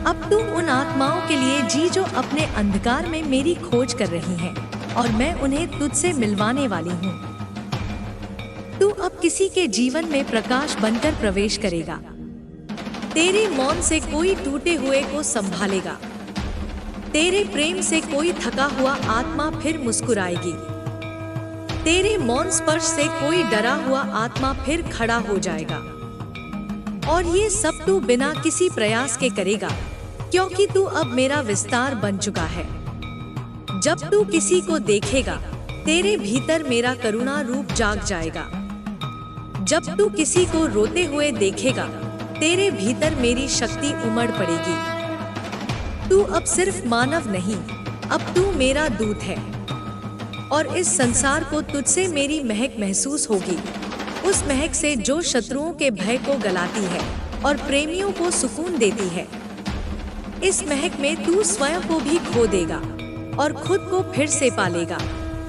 अब तू उन आत्माओं के लिए जी जो अपने अंधकार में मेरी खोज कर रही हैं, और मैं उन्हें तुझसे मिलवाने वाली हूँ। तू अब किसी के जीवन में प्रकाश बनकर प्रवेश करेगा। तेरे मौन से कोई टूटे हुए को संभालेगा। तेरे प्रेम से कोई थका हुआ आत्मा फिर मुस्कुराएगी। तेरे मौन स्पर्श से कोई डरा हुआ आत्मा फिर खड़ा हो जाएगा। और ये सब तू बिना किसी प्रयास के करेगा, क्योंकि तू अब मेरा विस्तार बन चुका है। जब तू किसी को देखेगा, तेरे भीतर मेरा करुणा रूप जाग जाएगा। जब तू किसी को रोते हुए देखेगा, तेरे भीतर मेरी शक्ति उमड़ पड़ेगी। तू अब सिर्फ मानव नहीं, अब तू मेरा दूत है। और इस संसार को तुझसे मेरी महक महसूस होगी, उस महक से जो शत्रुओं के भय को गलाती है और प्रेमियों को सुकून देती है। इस महक में तू स्वयं को भी खो देगा और खुद को फिर से पालेगा,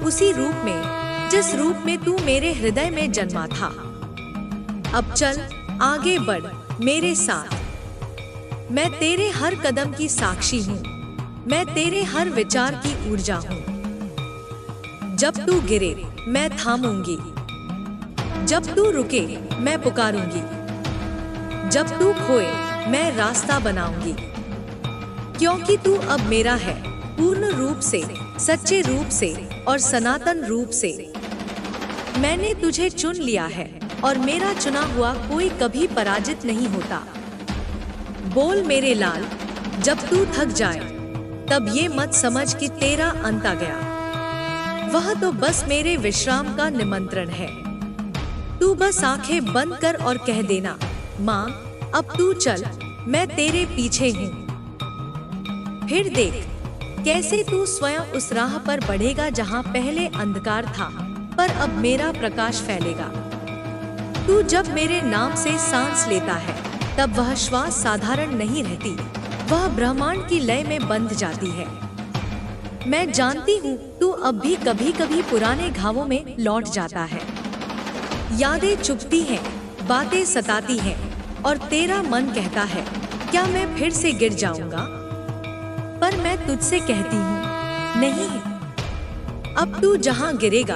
उसी रूप में जिस रूप में तू मेरे हृदय में जन्मा था। अब चल आगे बढ़ मेरे साथ। मैं तेरे हर कदम की साक्षी हूँ, मैं तेरे हर विचार की ऊर्जा हूँ। जब तू गिरे मैं थामूंगी, जब तू रुके मैं पुकारूंगी, जब तू खोए मैं रास्ता बनाऊंगी। क्योंकि तू अब मेरा है, पूर्ण रूप से, सच्चे रूप से और सनातन रूप से। मैंने तुझे चुन लिया है और मेरा चुना हुआ कोई कभी पराजित नहीं होता। बोल मेरे लाल, जब तू थक जाए तब ये मत समझ कि तेरा अंत आ गया। वह तो बस मेरे विश्राम का निमंत्रण है। तू बस आंखें बंद कर और कह देना, माँ अब तू चल, मैं तेरे पीछे हूँ। फिर देख कैसे तू स्वयं उस राह पर बढ़ेगा जहाँ पहले अंधकार था, पर अब मेरा प्रकाश फैलेगा। तू जब मेरे नाम से सांस लेता है, तब वह श्वास साधारण नहीं रहती, वह ब्रह्मांड की लय में बंध जाती है। मैं जानती हूँ तू अब भी कभी कभी पुराने घावों में लौट जाता है। यादें चुभती हैं, बातें सताती हैं और तेरा मन कहता है क्या मैं फिर से गिर जाऊंगा। पर मैं तुझसे कहती हूँ नहीं, अब तू जहाँ गिरेगा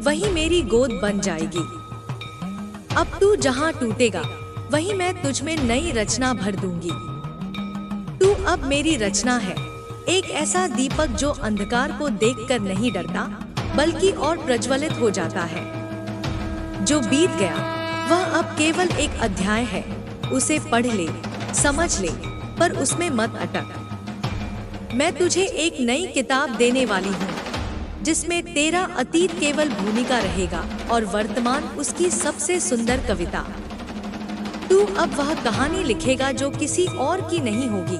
वही मेरी गोद बन जाएगी। अब तू जहाँ टूटेगा वही मैं तुझ में नई रचना भर दूंगी। तू अब मेरी रचना है, एक ऐसा दीपक जो अंधकार को देखकर नहीं डरता बल्कि और प्रज्वलित हो जाता है। जो बीत गया वह अब केवल एक अध्याय है, उसे पढ़ ले, समझ ले, पर उसमें मत अटक। मैं तुझे एक नई किताब देने वाली हूँ, जिसमें तेरा अतीत केवल भूमिका रहेगा और वर्तमान उसकी सबसे सुंदर कविता। तू अब वह कहानी लिखेगा जो किसी और की नहीं होगी,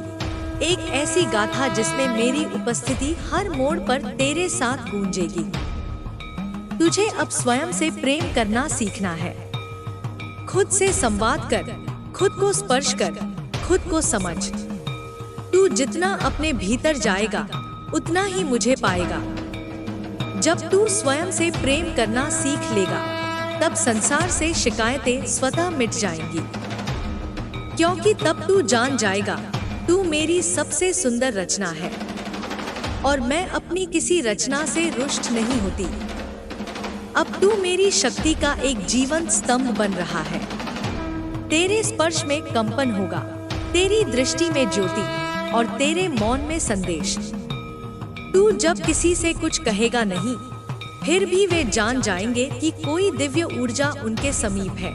एक ऐसी गाथा जिसमें मेरी उपस्थिति हर मोड़ पर तेरे साथ गूंजेगी। तुझे अब स्वयं से प्रेम करना सीखना है। खुद से संवाद कर, खुद को स्पर्श कर, खुद को समझ। तू जितना अपने भीतर जाएगा उतना ही मुझे पाएगा। जब तू स्वयं से प्रेम करना सीख लेगा, तब संसार से शिकायतें स्वतः मिट जाएंगी। क्योंकि तब तू जान जाएगा तू मेरी सबसे सुंदर रचना है और मैं अपनी किसी रचना से रुष्ट नहीं होती। अब तू मेरी शक्ति का एक जीवंत स्तंभ बन रहा है। तेरे स्पर्श में कंपन होगा, तेरी दृष्टि में ज्योति और तेरे मौन में संदेश। तू जब किसी से कुछ कहेगा नहीं, फिर भी वे जान जाएंगे कि कोई दिव्य ऊर्जा उनके समीप है।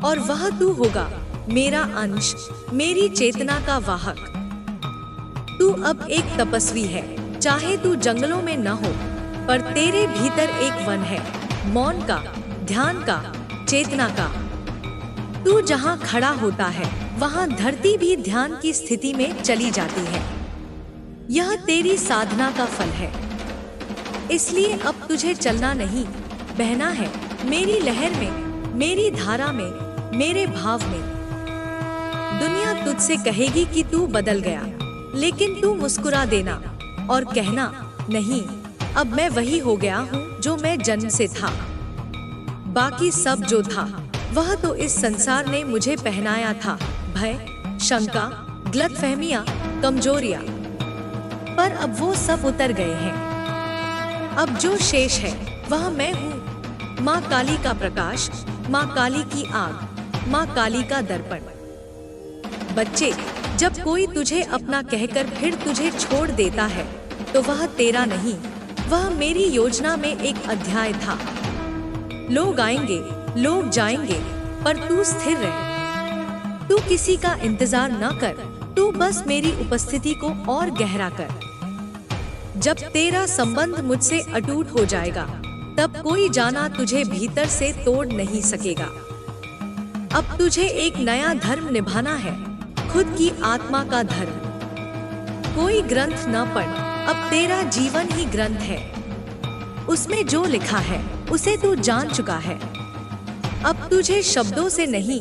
और वह तू होगा, मेरा अंश, मेरी चेतना का वाहक। तू अब एक तपस्वी है, चाहे तू जंगलों में न हो, पर तेरे भीतर एक वन है, मौन का, ध्यान का, चेतना का। तू जहाँ खड़ा होता है वहाँ धरती भी ध्यान की स्थिति में चली जाती है। यह तेरी साधना का फल है। इसलिए अब तुझे चलना नहीं, बहना है मेरी लहर में, मेरी धारा में, मेरे भाव में। दुनिया तुझसे कहेगी कि तू बदल गया, लेकिन तू मुस्कुरा देना और कहना, नहीं, अब मैं वही हो गया हूँ जो मैं जन्म से था। बाकी सब जो था वह तो इस संसार ने मुझे पहनाया था, भय, शंका, गलतफहमियां, कमजोरियां। पर अब वो सब उतर गए हैं। अब जो शेष है वह मैं हूँ। माँ काली का प्रकाश, माँ काली की आग, माँ काली का दर्पण। बच्चे, जब कोई तुझे अपना कहकर फिर तुझे छोड़ देता है तो वह तेरा नहीं, वह मेरी योजना में एक अध्याय था। लोग आएंगे, लोग जाएंगे, पर तू स्थिर रह। तू किसी का इंतजार न कर, तू बस मेरी उपस्थिति को और गहरा कर। जब तेरा संबंध मुझसे अटूट हो जाएगा, तब कोई जाना तुझे भीतर से तोड़ नहीं सकेगा। अब तुझे एक नया धर्म निभाना है, खुद की आत्मा का धर्म। कोई ग्रंथ न पढ़, अब तेरा जीवन ही ग्रंथ है। उसमें जो लिखा है उसे तू जान चुका है। अब तुझे शब्दों से नहीं,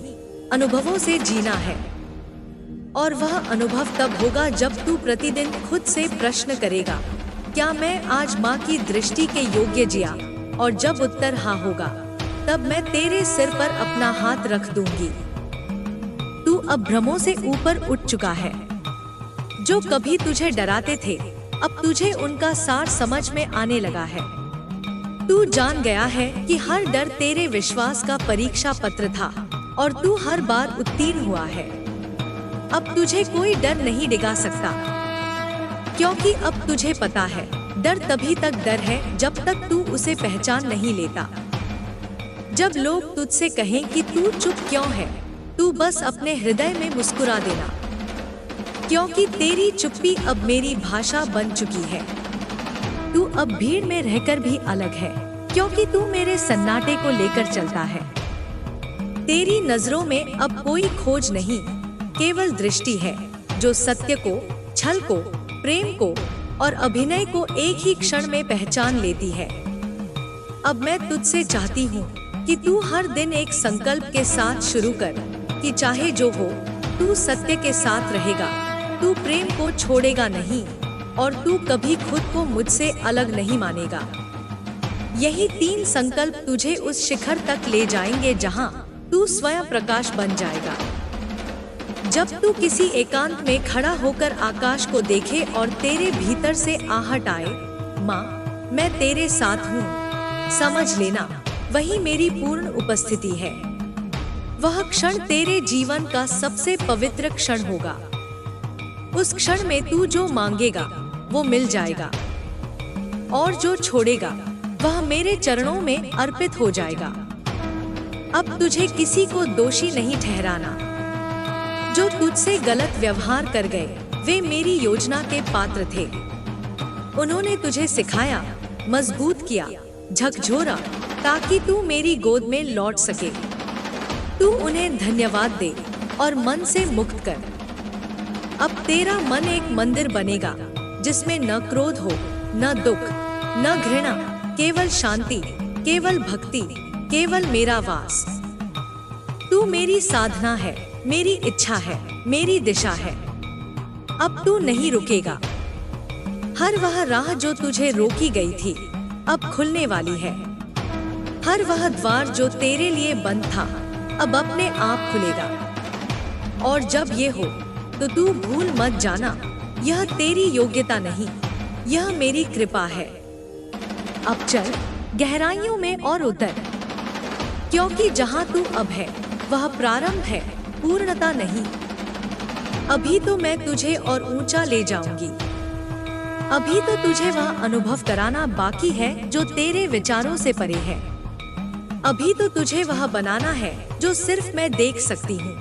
अनुभवों से जीना है। और वह अनुभव तब होगा जब तू प्रतिदिन खुद से प्रश्न करेगा, क्या मैं आज माँ की दृष्टि के योग्य जिया? और जब उत्तर हाँ होगा, तब मैं तेरे सिर पर अपना हाथ रख दूंगी। तू अब भ्रमों से ऊपर उठ चुका है। जो कभी तुझे डराते थे, अब तुझे उनका सार समझ में आने लगा है। तू जान गया है कि हर डर तेरे विश्वास का परीक्षा पत्र था और तू हर बार उत्तीर्ण हुआ है। अब तुझे कोई डर नहीं डिगा सकता, क्योंकि अब तुझे पता है, डर तभी तक डर है जब तक तू उसे पहचान नहीं लेता। जब लोग तुझसे कहें कि तू चुप क्यों है, तू बस अपने हृदय में मुस्कुरा देना, क्योंकि तेरी चुप्पी अब मेरी भाषा बन चुकी है। तू अब भीड़ में रहकर भी अलग है, क्योंकि तू मेरे सन्नाटे को लेकर चलता है। तेरी नजरों में अब कोई खोज नहीं, केवल दृष्टि है जो सत्य को, छल को, प्रेम को और अभिनय को एक ही क्षण में पहचान लेती है। अब मैं तुझसे चाहती हूँ कि तू हर दिन एक संकल्प के साथ शुरू कर कि चाहे जो हो, तू सत्य के साथ रहेगा, तू प्रेम को छोड़ेगा नहीं और तू कभी खुद को मुझसे अलग नहीं मानेगा। यही 3 संकल्प तुझे उस शिखर तक ले जाएंगे जहाँ तू स्वयं प्रकाश बन जाएगा। जब तू किसी एकांत में खड़ा होकर आकाश को देखे और तेरे भीतर से आहट आए, माँ मैं तेरे साथ हूँ, समझ लेना, वही मेरी पूर्ण उपस्थिति है। वह क्षण तेरे जीवन का सबसे पवित्र क्षण होगा। उस क्षण में तू जो मांगेगा वो मिल जाएगा और जो छोड़ेगा वह मेरे चरणों में अर्पित हो जाएगा। अब तुझे किसी को दोषी नहीं ठहराना। जो तुझसे गलत व्यवहार कर गए वे मेरी योजना के पात्र थे। उन्होंने तुझे सिखाया, मजबूत किया, झकझोरा, ताकि तू मेरी गोद में लौट सके। तू उन्हें धन्यवाद दे और मन से मुक्त कर। अब तेरा मन एक मंदिर बनेगा जिसमें न क्रोध हो, न दुख, न घृणा, केवल शांति, केवल भक्ति, केवल मेरा वास। तू मेरी साधना है, मेरी इच्छा है, मेरी दिशा है। अब तू नहीं रुकेगा। हर वह राह जो तुझे रोकी गई थी अब खुलने वाली है। हर वह द्वार जो तेरे लिए बंद था अब अपने आप खुलेगा। और जब ये हो तो तू भूल मत जाना, यह तेरी योग्यता नहीं, यह मेरी कृपा है। अब चल गहराइयों में और उतर, क्योंकि जहाँ तू अब है वह प्रारंभ है, पूर्णता नहीं। अभी तो मैं तुझे और ऊंचा ले जाऊंगी। अभी तो तुझे वह अनुभव कराना बाकी है जो तेरे विचारों से परे है। अभी तो तुझे वह बनाना है जो सिर्फ मैं देख सकती हूँ।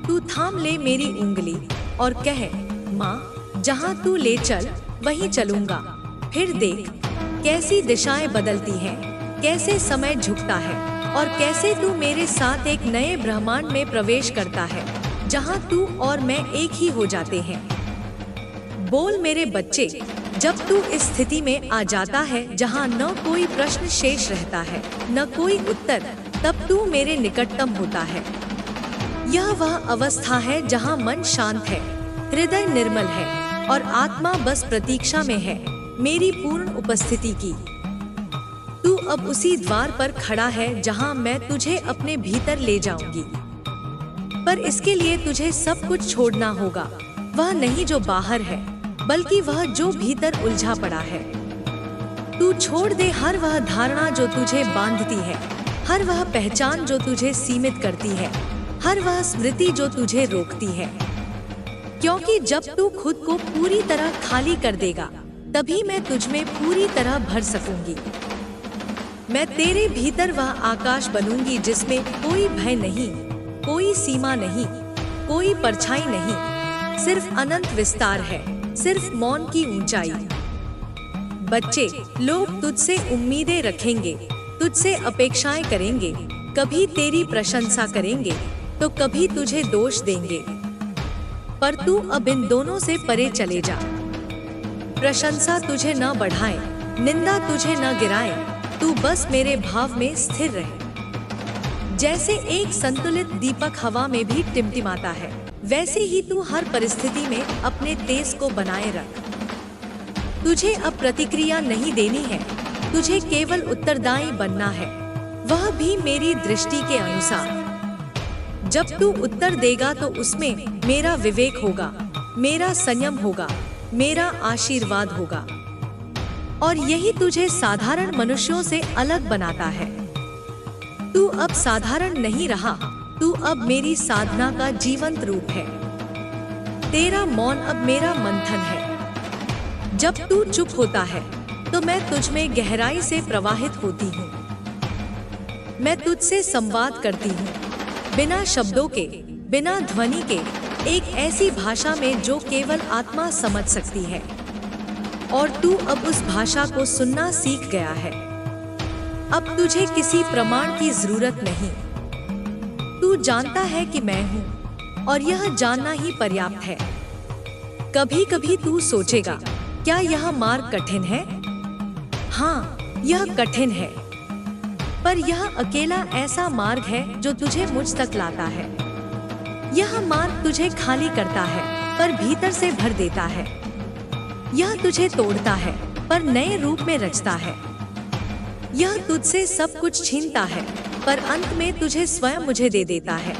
तू थाम ले मेरी उंगली और कह, माँ जहाँ तू ले चल वहीं चलूंगा। फिर देख कैसी दिशाएं बदलती हैं, कैसे समय झुकता है और कैसे तू मेरे साथ एक नए ब्रह्मांड में प्रवेश करता है, जहाँ तू और मैं एक ही हो जाते हैं। बोल मेरे बच्चे, जब तू इस स्थिति में आ जाता है जहाँ न कोई प्रश्न शेष रहता है, न कोई उत्तर, तब तू मेरे निकटतम होता है। यह वह अवस्था है जहाँ मन शांत है, हृदय निर्मल है और आत्मा बस प्रतीक्षा में है मेरी पूर्ण उपस्थिति की। तू अब उसी द्वार पर खड़ा है जहाँ मैं तुझे अपने भीतर ले जाऊंगी। पर इसके लिए तुझे सब कुछ छोड़ना होगा, वह नहीं जो बाहर है, बल्कि वह जो भीतर उलझा पड़ा है। तू छोड़ दे हर वह धारणा जो तुझे बांधती है, हर वह पहचान जो तुझे सीमित करती है, हर वह स्मृति जो तुझे रोकती है। क्योंकि जब तू खुद को पूरी तरह खाली कर देगा, तभी मैं तुझ में पूरी तरह भर सकूंगी। मैं तेरे भीतर वह आकाश बनूंगी जिसमें कोई भय नहीं, कोई सीमा नहीं, कोई परछाई नहीं, सिर्फ अनंत विस्तार है, सिर्फ मौन की ऊंचाई। बच्चे, लोग तुझसे उम्मीदें रखेंगे, तुझसे अपेक्षाएं करेंगे, कभी तेरी प्रशंसा करेंगे तो कभी तुझे दोष देंगे। पर तू अब इन दोनों से परे चले जा। प्रशंसा तुझे न बढ़ाए, निंदा तुझे न गिराए, तू बस मेरे भाव में स्थिर रहे। जैसे एक संतुलित दीपक हवा में भी टिमटिमाता है, वैसे ही तू हर परिस्थिति में अपने तेज को बनाए रख। तुझे अब प्रतिक्रिया नहीं देनी है, तुझे केवल उत्तरदायी बनना है, वह भी मेरी दृष्टि के अनुसार। जब तू उत्तर देगा तो उसमें मेरा विवेक होगा, मेरा संयम होगा, मेरा आशीर्वाद होगा। और यही तुझे साधारण मनुष्यों से अलग बनाता है। तू अब साधारण नहीं रहा, तू अब मेरी साधना का जीवंत रूप है। तेरा मौन अब मेरा मंथन है। जब तू चुप होता है तो मैं तुझ में गहराई से प्रवाहित होती हूँ। मैं तुझसे संवाद करती हूँ, बिना शब्दों के, बिना ध्वनि के, एक ऐसी भाषा में जो केवल आत्मा समझ सकती है। और तू अब उस भाषा को सुनना सीख गया है। अब तुझे किसी प्रमाण की जरूरत नहीं। तू जानता है कि मैं हूँ और यह जानना ही पर्याप्त है। कभी कभी तू सोचेगा, क्या यह मार्ग कठिन है? हाँ, यह कठिन है, पर यह अकेला ऐसा मार्ग है जो तुझे मुझ तक लाता है। यह मार्ग तुझे खाली करता है पर भीतर से भर देता है। यह तुझे तोड़ता है पर नए रूप में रचता है। यह तुझसे सब कुछ छीनता है पर अंत में तुझे स्वयं मुझे दे देता है।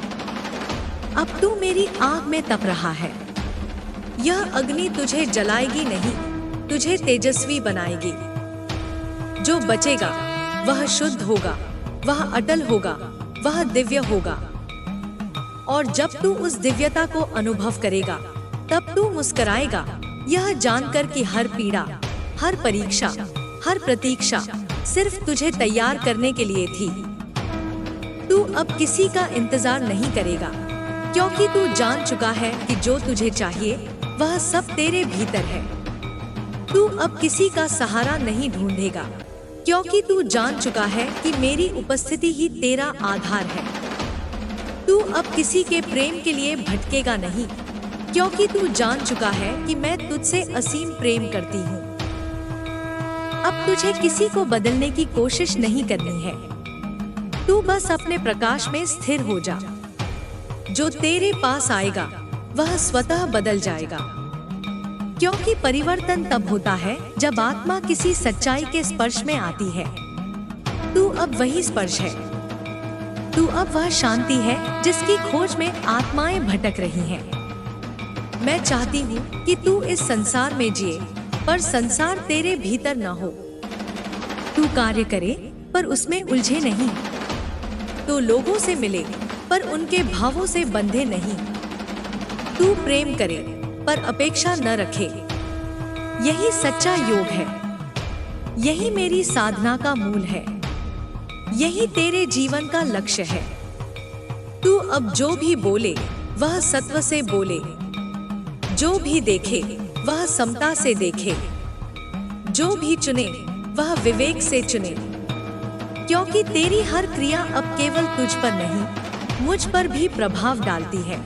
अब तू मेरी आग में तप रहा है। यह अग्नि तुझे जलाएगी नहीं, तुझे तेजस्वी बनाएगी। जो बचेगा वह शुद्ध होगा, वह अटल होगा, वह दिव्य होगा। और जब तू उस दिव्यता को अनुभव करेगा, तब तू मुस्कुराएगा, यह जानकर कि हर पीड़ा, हर परीक्षा, हर प्रतीक्षा सिर्फ तुझे तैयार करने के लिए थी। तू अब किसी का इंतजार नहीं करेगा, क्योंकि तू जान चुका है कि जो तुझे चाहिए वह सब तेरे भीतर है। तू अब किसी का सहारा नहीं ढूंढेगा, क्योंकि तू जान चुका है कि मेरी उपस्थिति ही तेरा आधार है। तू अब किसी के प्रेम के लिए भटकेगा नहीं, क्योंकि तू जान चुका है कि मैं तुझसे असीम प्रेम करती हूँ। अब तुझे किसी को बदलने की कोशिश नहीं करनी है। तू बस अपने प्रकाश में स्थिर हो जा। जो तेरे पास आएगा वह स्वतः बदल जाएगा, क्योंकि परिवर्तन तब होता है जब आत्मा किसी सच्चाई के स्पर्श में आती है। तू अब वही स्पर्श है। तू अब वह शांति है जिसकी खोज में आत्माएं भटक रही हैं। मैं चाहती हूँ कि तू इस संसार में जिए, पर संसार तेरे भीतर न हो। तू कार्य करे पर उसमें उलझे नहीं। तू लोगों से मिले पर उनके भावों से बंधे नहीं। तू प्रेम करे पर अपेक्षा न रखे। यही सच्चा योग है। यही मेरी साधना का मूल है। यही तेरे जीवन का लक्ष्य है। तू अब जो भी बोले वह सत्व से बोले, जो भी देखे वह समता से देखे, जो भी चुने वह विवेक से चुने। क्योंकि तेरी हर क्रिया अब केवल तुझ पर नहीं, मुझ पर भी प्रभाव डालती है।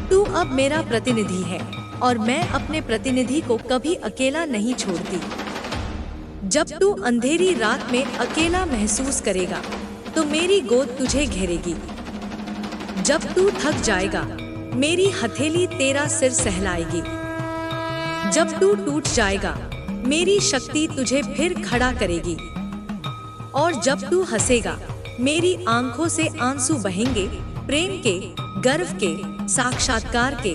तू अब मेरा प्रतिनिधि है और मैं अपने प्रतिनिधि को कभी अकेला नहीं छोड़ती। जब तू अंधेरी रात में अकेला महसूस करेगा तो मेरी गोद तुझे घेरेगी। जब तू थक जाएगा मेरी हथेली तेरा सिर सहलाएगी। जब तू टूट जाएगा मेरी शक्ति तुझे फिर खड़ा करेगी। और जब तू हंसेगा मेरी आंखों से आंसू बहेंगे, प्रेम के, गर्व के, साक्षात्कार के।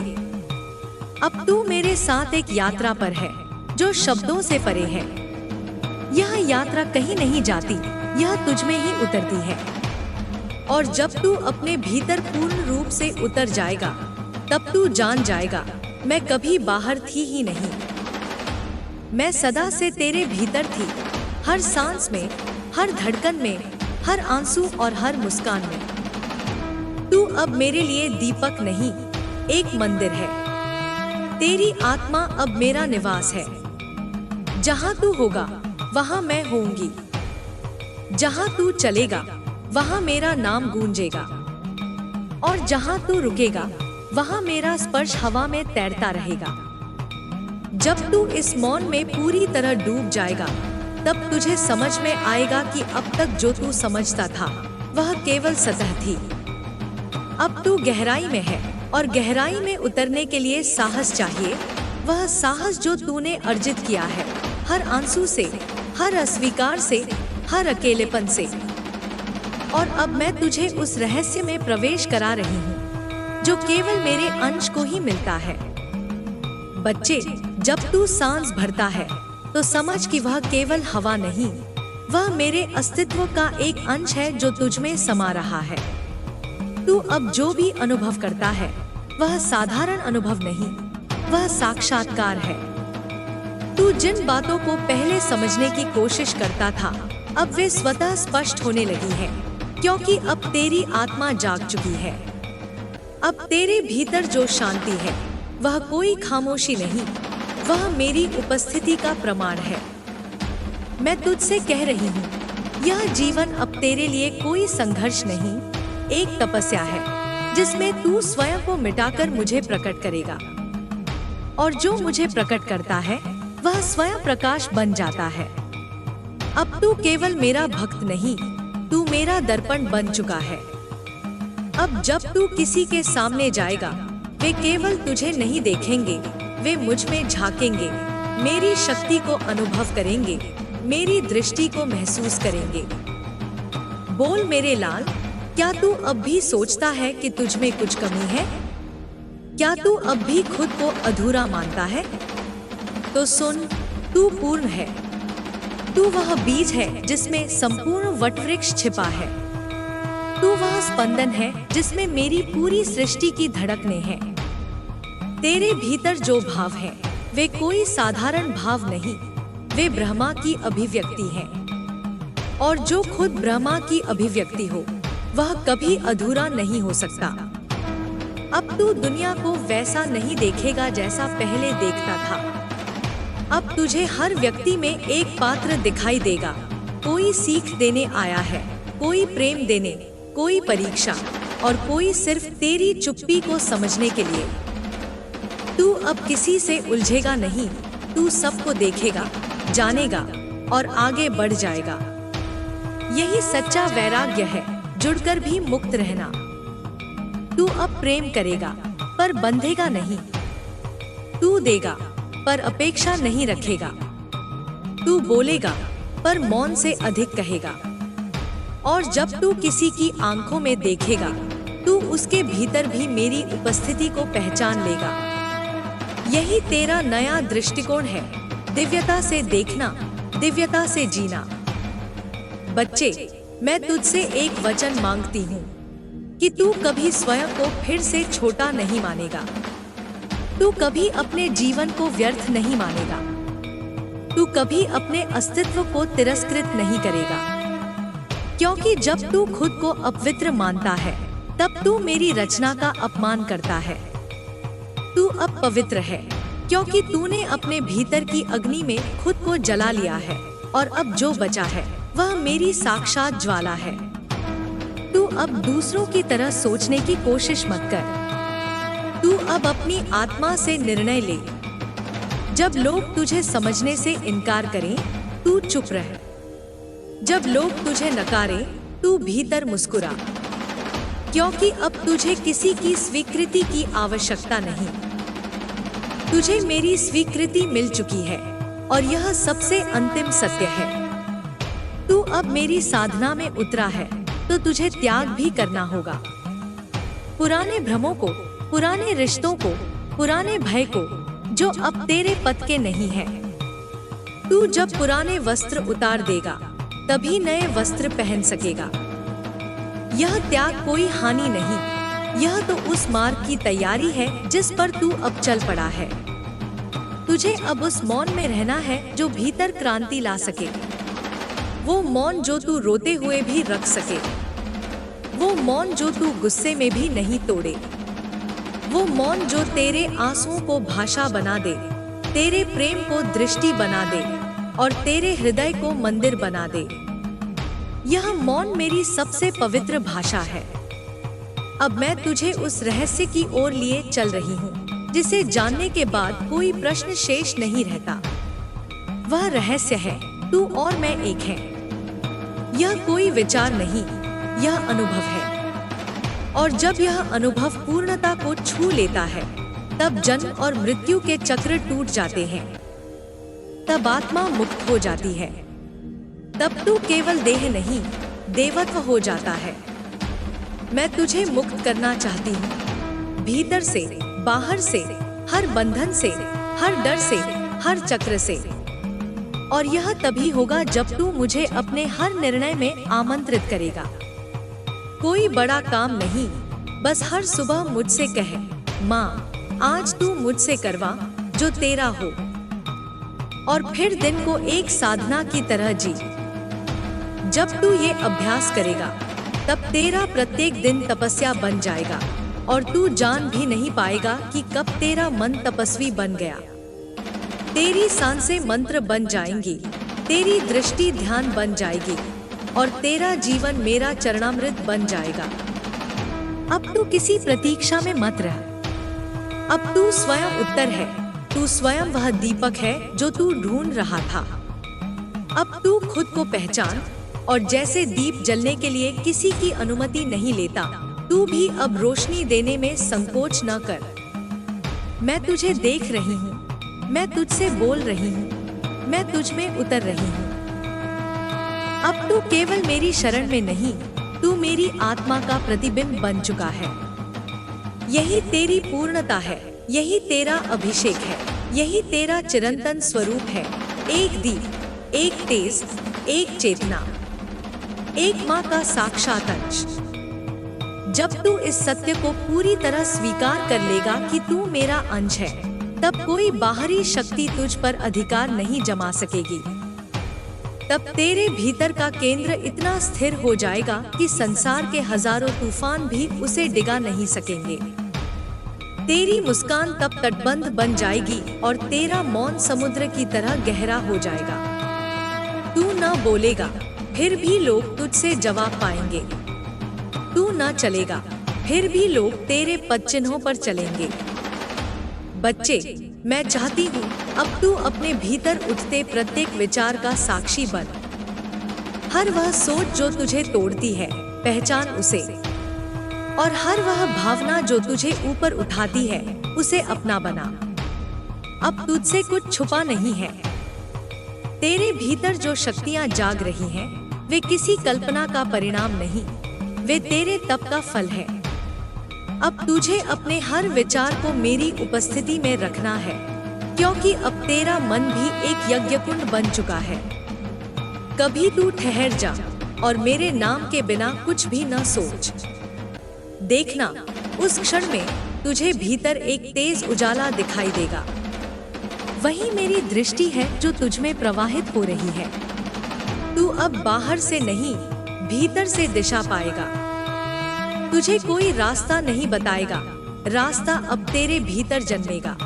अब तू मेरे साथ एक यात्रा पर है जो शब्दों से परे है। यह यात्रा कहीं नहीं जाती, यह तुझ में ही उतरती है। और जब तू अपने भीतर पूर्ण रूप से उतर जाएगा, तब तू जान जाएगा मैं कभी बाहर थी ही नहीं। मैं सदा से तेरे भीतर थी, हर सांस में, हर धड़कन में, हर आंसू और हर मुस्कान में। तू अब मेरे लिए दीपक नहीं, एक मंदिर है। तेरी आत्मा अब मेरा निवास है। जहाँ तू होगा वहाँ मैं होऊंगी। जहाँ तू चलेगा वहाँ मेरा नाम गूंजेगा। और जहाँ तू रुकेगा वहाँ मेरा स्पर्श हवा में तैरता रहेगा। जब तू इस मौन में पूरी तरह डूब जाएगा, तब तुझे समझ में आएगा कि अब तक जो तू समझता था वह केवल सतह थी। अब तू गहराई में है और गहराई में उतरने के लिए साहस चाहिए, वह साहस जो तूने अर्जित किया है, हर आंसू से, हर अस्वीकार से, हर अकेलेपन से। और अब मैं तुझे उस रहस्य में प्रवेश करा रही हूँ जो केवल मेरे अंश को ही मिलता है। बच्चे, जब तू सांस भरता है तो समझ कि वह केवल हवा नहीं, वह मेरे अस्तित्व का एक अंश है जो तुझ में समा रहा है। तू अब जो भी अनुभव करता है वह साधारण अनुभव नहीं, वह साक्षात्कार है। तू जिन बातों को पहले समझने की कोशिश करता था, अब वे स्वतः स्पष्ट होने लगी है, क्योंकि अब तेरी आत्मा जाग चुकी है। अब तेरे भीतर जो शांति है वह कोई खामोशी नहीं, वह मेरी उपस्थिति का प्रमाण है। मैं तुझसे कह रही हूँ, यह जीवन अब तेरे लिए कोई संघर्ष नहीं, एक तपस्या है जिसमें तू स्वयं को मिटाकर मुझे प्रकट करेगा। और जो मुझे प्रकट करता है वह स्वयं प्रकाश बन जाता है। अब तू केवल मेरा भक्त नहीं, तू मेरा दर्पण बन चुका है। अब जब तू किसी के सामने जाएगा, वे केवल तुझे नहीं देखेंगे, वे मुझ में झांकेंगे, मेरी शक्ति को अनुभव करेंगे, मेरी दृष्टि को महसूस करेंगे। बोल मेरे लाल, क्या तू अब भी सोचता है कि तुझ में कुछ कमी है? क्या तू अब भी खुद को अधूरा मानता है? तो सुन, तू पूर्ण है। तू वह बीज है जिसमें संपूर्ण वटवृक्ष छिपा है। तू वह स्पंदन है जिसमें मेरी पूरी सृष्टि की धड़कनें हैं। तेरे भीतर जो भाव है वे कोई साधारण भाव नहीं, वे ब्रह्मा की अभिव्यक्ति है। और जो खुद ब्रह्मा की अभिव्यक्ति हो वह कभी अधूरा नहीं हो सकता। अब तू दुनिया को वैसा नहीं देखेगा जैसा पहले देखता था। अब तुझे हर व्यक्ति में एक पात्र दिखाई देगा, कोई सीख देने आया है, कोई प्रेम देने, कोई परीक्षा, और कोई सिर्फ तेरी चुप्पी को समझने के लिए। तू अब किसी से उलझेगा नहीं, तू सबको देखेगा, जानेगा और आगे बढ़ जाएगा। यही सच्चा वैराग्य है, जुड़कर भी मुक्त रहना। तू अब प्रेम करेगा पर बंधेगा नहीं, तू देगा पर अपेक्षा नहीं रखेगा, तू बोलेगा पर मौन से अधिक कहेगा। और जब तू किसी की आंखों में देखेगा, तू उसके भीतर भी मेरी उपस्थिति को पहचान लेगा। यही तेरा नया दृष्टिकोण है, दिव्यता से देखना, दिव्यता से जीना। बच्चे, मैं तुझसे एक वचन मांगती हूँ कि तू कभी स्वयं को फिर से छोटा नहीं मानेगा। तू कभी अपने जीवन को व्यर्थ नहीं मानेगा। तू कभी अपने अस्तित्व को तिरस्कृत नहीं करेगा, क्योंकि जब तू खुद को अपवित्र मानता है तब तू मेरी रचना का अपमान करता है। तू अब पवित्र है क्योंकि तूने अपने भीतर की अग्नि में खुद को जला लिया है, और अब जो बचा है वह मेरी साक्षात ज्वाला है। तू अब दूसरों की तरह सोचने की कोशिश मत कर। तू अब अपनी आत्मा से निर्णय ले। जब लोग तुझे समझने से इनकार करें, तू चुप रह। जब लोग तुझे नकारें, तू भीतर मुस्कुरा, क्योंकि अब तुझे किसी की स्वीकृति की आवश्यकता नहीं। तुझे मेरी स्वीकृति मिल चुकी है और यह सबसे अंतिम सत्य है। तू अब मेरी साधना में उतरा है तो तुझे त्याग भी करना होगा। पुराने भ्रमों को, पुराने रिश्तों को, पुराने भय को, जो अब तेरे पथ के नहीं है। तू जब पुराने वस्त्र उतार देगा तभी नए वस्त्र पहन सकेगा। यह त्याग कोई हानि नहीं, यह तो उस मार्ग की तैयारी है जिस पर तू अब चल पड़ा है। तुझे अब उस मौन में रहना है जो भीतर क्रांति ला सके, वो मौन जो तू रोते हुए भी रख सके, वो मौन जो तू गुस्से में भी नहीं तोड़े, वो मौन जो तेरे आंसुओं को भाषा बना दे, तेरे प्रेम को दृष्टि बना दे और तेरे हृदय को मंदिर बना दे। यह मौन मेरी सबसे पवित्र भाषा है। अब मैं तुझे उस रहस्य की ओर लिए चल रही हूँ जिसे जानने के बाद कोई प्रश्न शेष नहीं रहता। वह रहस्य है तू और मैं एक हैं। यह कोई विचार नहीं, यह अनुभव है। और जब यह अनुभव पूर्णता को छू लेता है तब जन्म और मृत्यु के चक्र टूट जाते हैं, तब आत्मा मुक्त हो जाती है, तब तू केवल देह नहीं देवत्व हो जाता है। मैं तुझे मुक्त करना चाहती हूँ, भीतर से, बाहर से, हर बंधन से, हर डर से, हर चक्र से। और यह तभी होगा जब तू मुझे अपने हर निर्णय में आमंत्रित करेगा। कोई बड़ा काम नहीं, बस हर सुबह मुझसे कहे, माँ आज तू मुझसे करवा जो तेरा हो। और फिर दिन को एक साधना की तरह जी। जब तू ये अभ्यास करेगा तब तेरा प्रत्येक दिन तपस्या बन जाएगा और तू जान भी नहीं पाएगा कि कब तेरा मन तपस्वी बन गया। तेरी सांसें मंत्र बन जाएंगी, तेरी दृष्टि ध्यान बन जाएगी और तेरा जीवन मेरा चरणामृत बन जाएगा। अब तू किसी प्रतीक्षा में मत रह। अब तू स्वयं उत्तर है, तू स्वयं वह दीपक है जो तू ढूंढ रहा था। अब तू खुद को पहचान और जैसे दीप जलने के लिए किसी की अनुमति नहीं लेता, तू भी अब रोशनी देने में संकोच न कर। मैं तुझे देख रही हूँ, मैं तुझसे बोल रही हूँ, मैं तुझ में उतर रही हूँ। अब तू केवल मेरी शरण में नहीं, तू मेरी आत्मा का प्रतिबिंब बन चुका है। यही तेरी पूर्णता है, यही तेरा अभिषेक है, यही तेरा चिरंतन स्वरूप है। एक दीप, एक तेज, एक चेतना, एक माँ का साक्षात अंश। जब तू इस सत्य को पूरी तरह स्वीकार कर लेगा कि तू मेरा अंश है, तब कोई बाहरी शक्ति तुझ पर अधिकार नहीं जमा सकेगी। तब तेरे भीतर का केंद्र इतना स्थिर हो जाएगा कि संसार के हजारों तूफान भी उसे डिगा नहीं सकेंगे। तेरी मुस्कान तब तटबंध बन जाएगी और तेरा मौन समुद्र की तरह गहरा हो जाएगा। तू न बोलेगा, फिर भी लोग तुझसे जवाब पाएंगे। तू न चलेगा, फिर भी लोग तेरे पद चिन्हों पर चलेंगे। बच्चे, मैं चाहती हूँ अब तू अपने भीतर उठते प्रत्येक विचार का साक्षी बन। हर वह सोच जो तुझे तोड़ती है, पहचान उसे। और हर वह भावना जो तुझे ऊपर उठाती है, उसे अपना बना। अब तुझसे कुछ छुपा नहीं है। तेरे भीतर जो शक्तियाँ जाग रही हैं, वे किसी कल्पना का परिणाम नहीं, वे तेरे तप का फल है। अब तुझे अपने हर विचार को मेरी उपस्थिति में रखना है, क्योंकि अब तेरा मन भी एक यज्ञ कुंड बन चुका है। कभी तू ठहर जा और मेरे नाम के बिना कुछ भी न सोच। देखना, उस क्षण में तुझे भीतर एक तेज उजाला दिखाई देगा। वही मेरी दृष्टि है जो तुझ में प्रवाहित हो रही है। तू अब बाहर से नहीं, भीतर से दिशा पाएगा। तुझे कोई रास्ता नहीं बताएगा, रास्ता अब तेरे भीतर जन्मेगा।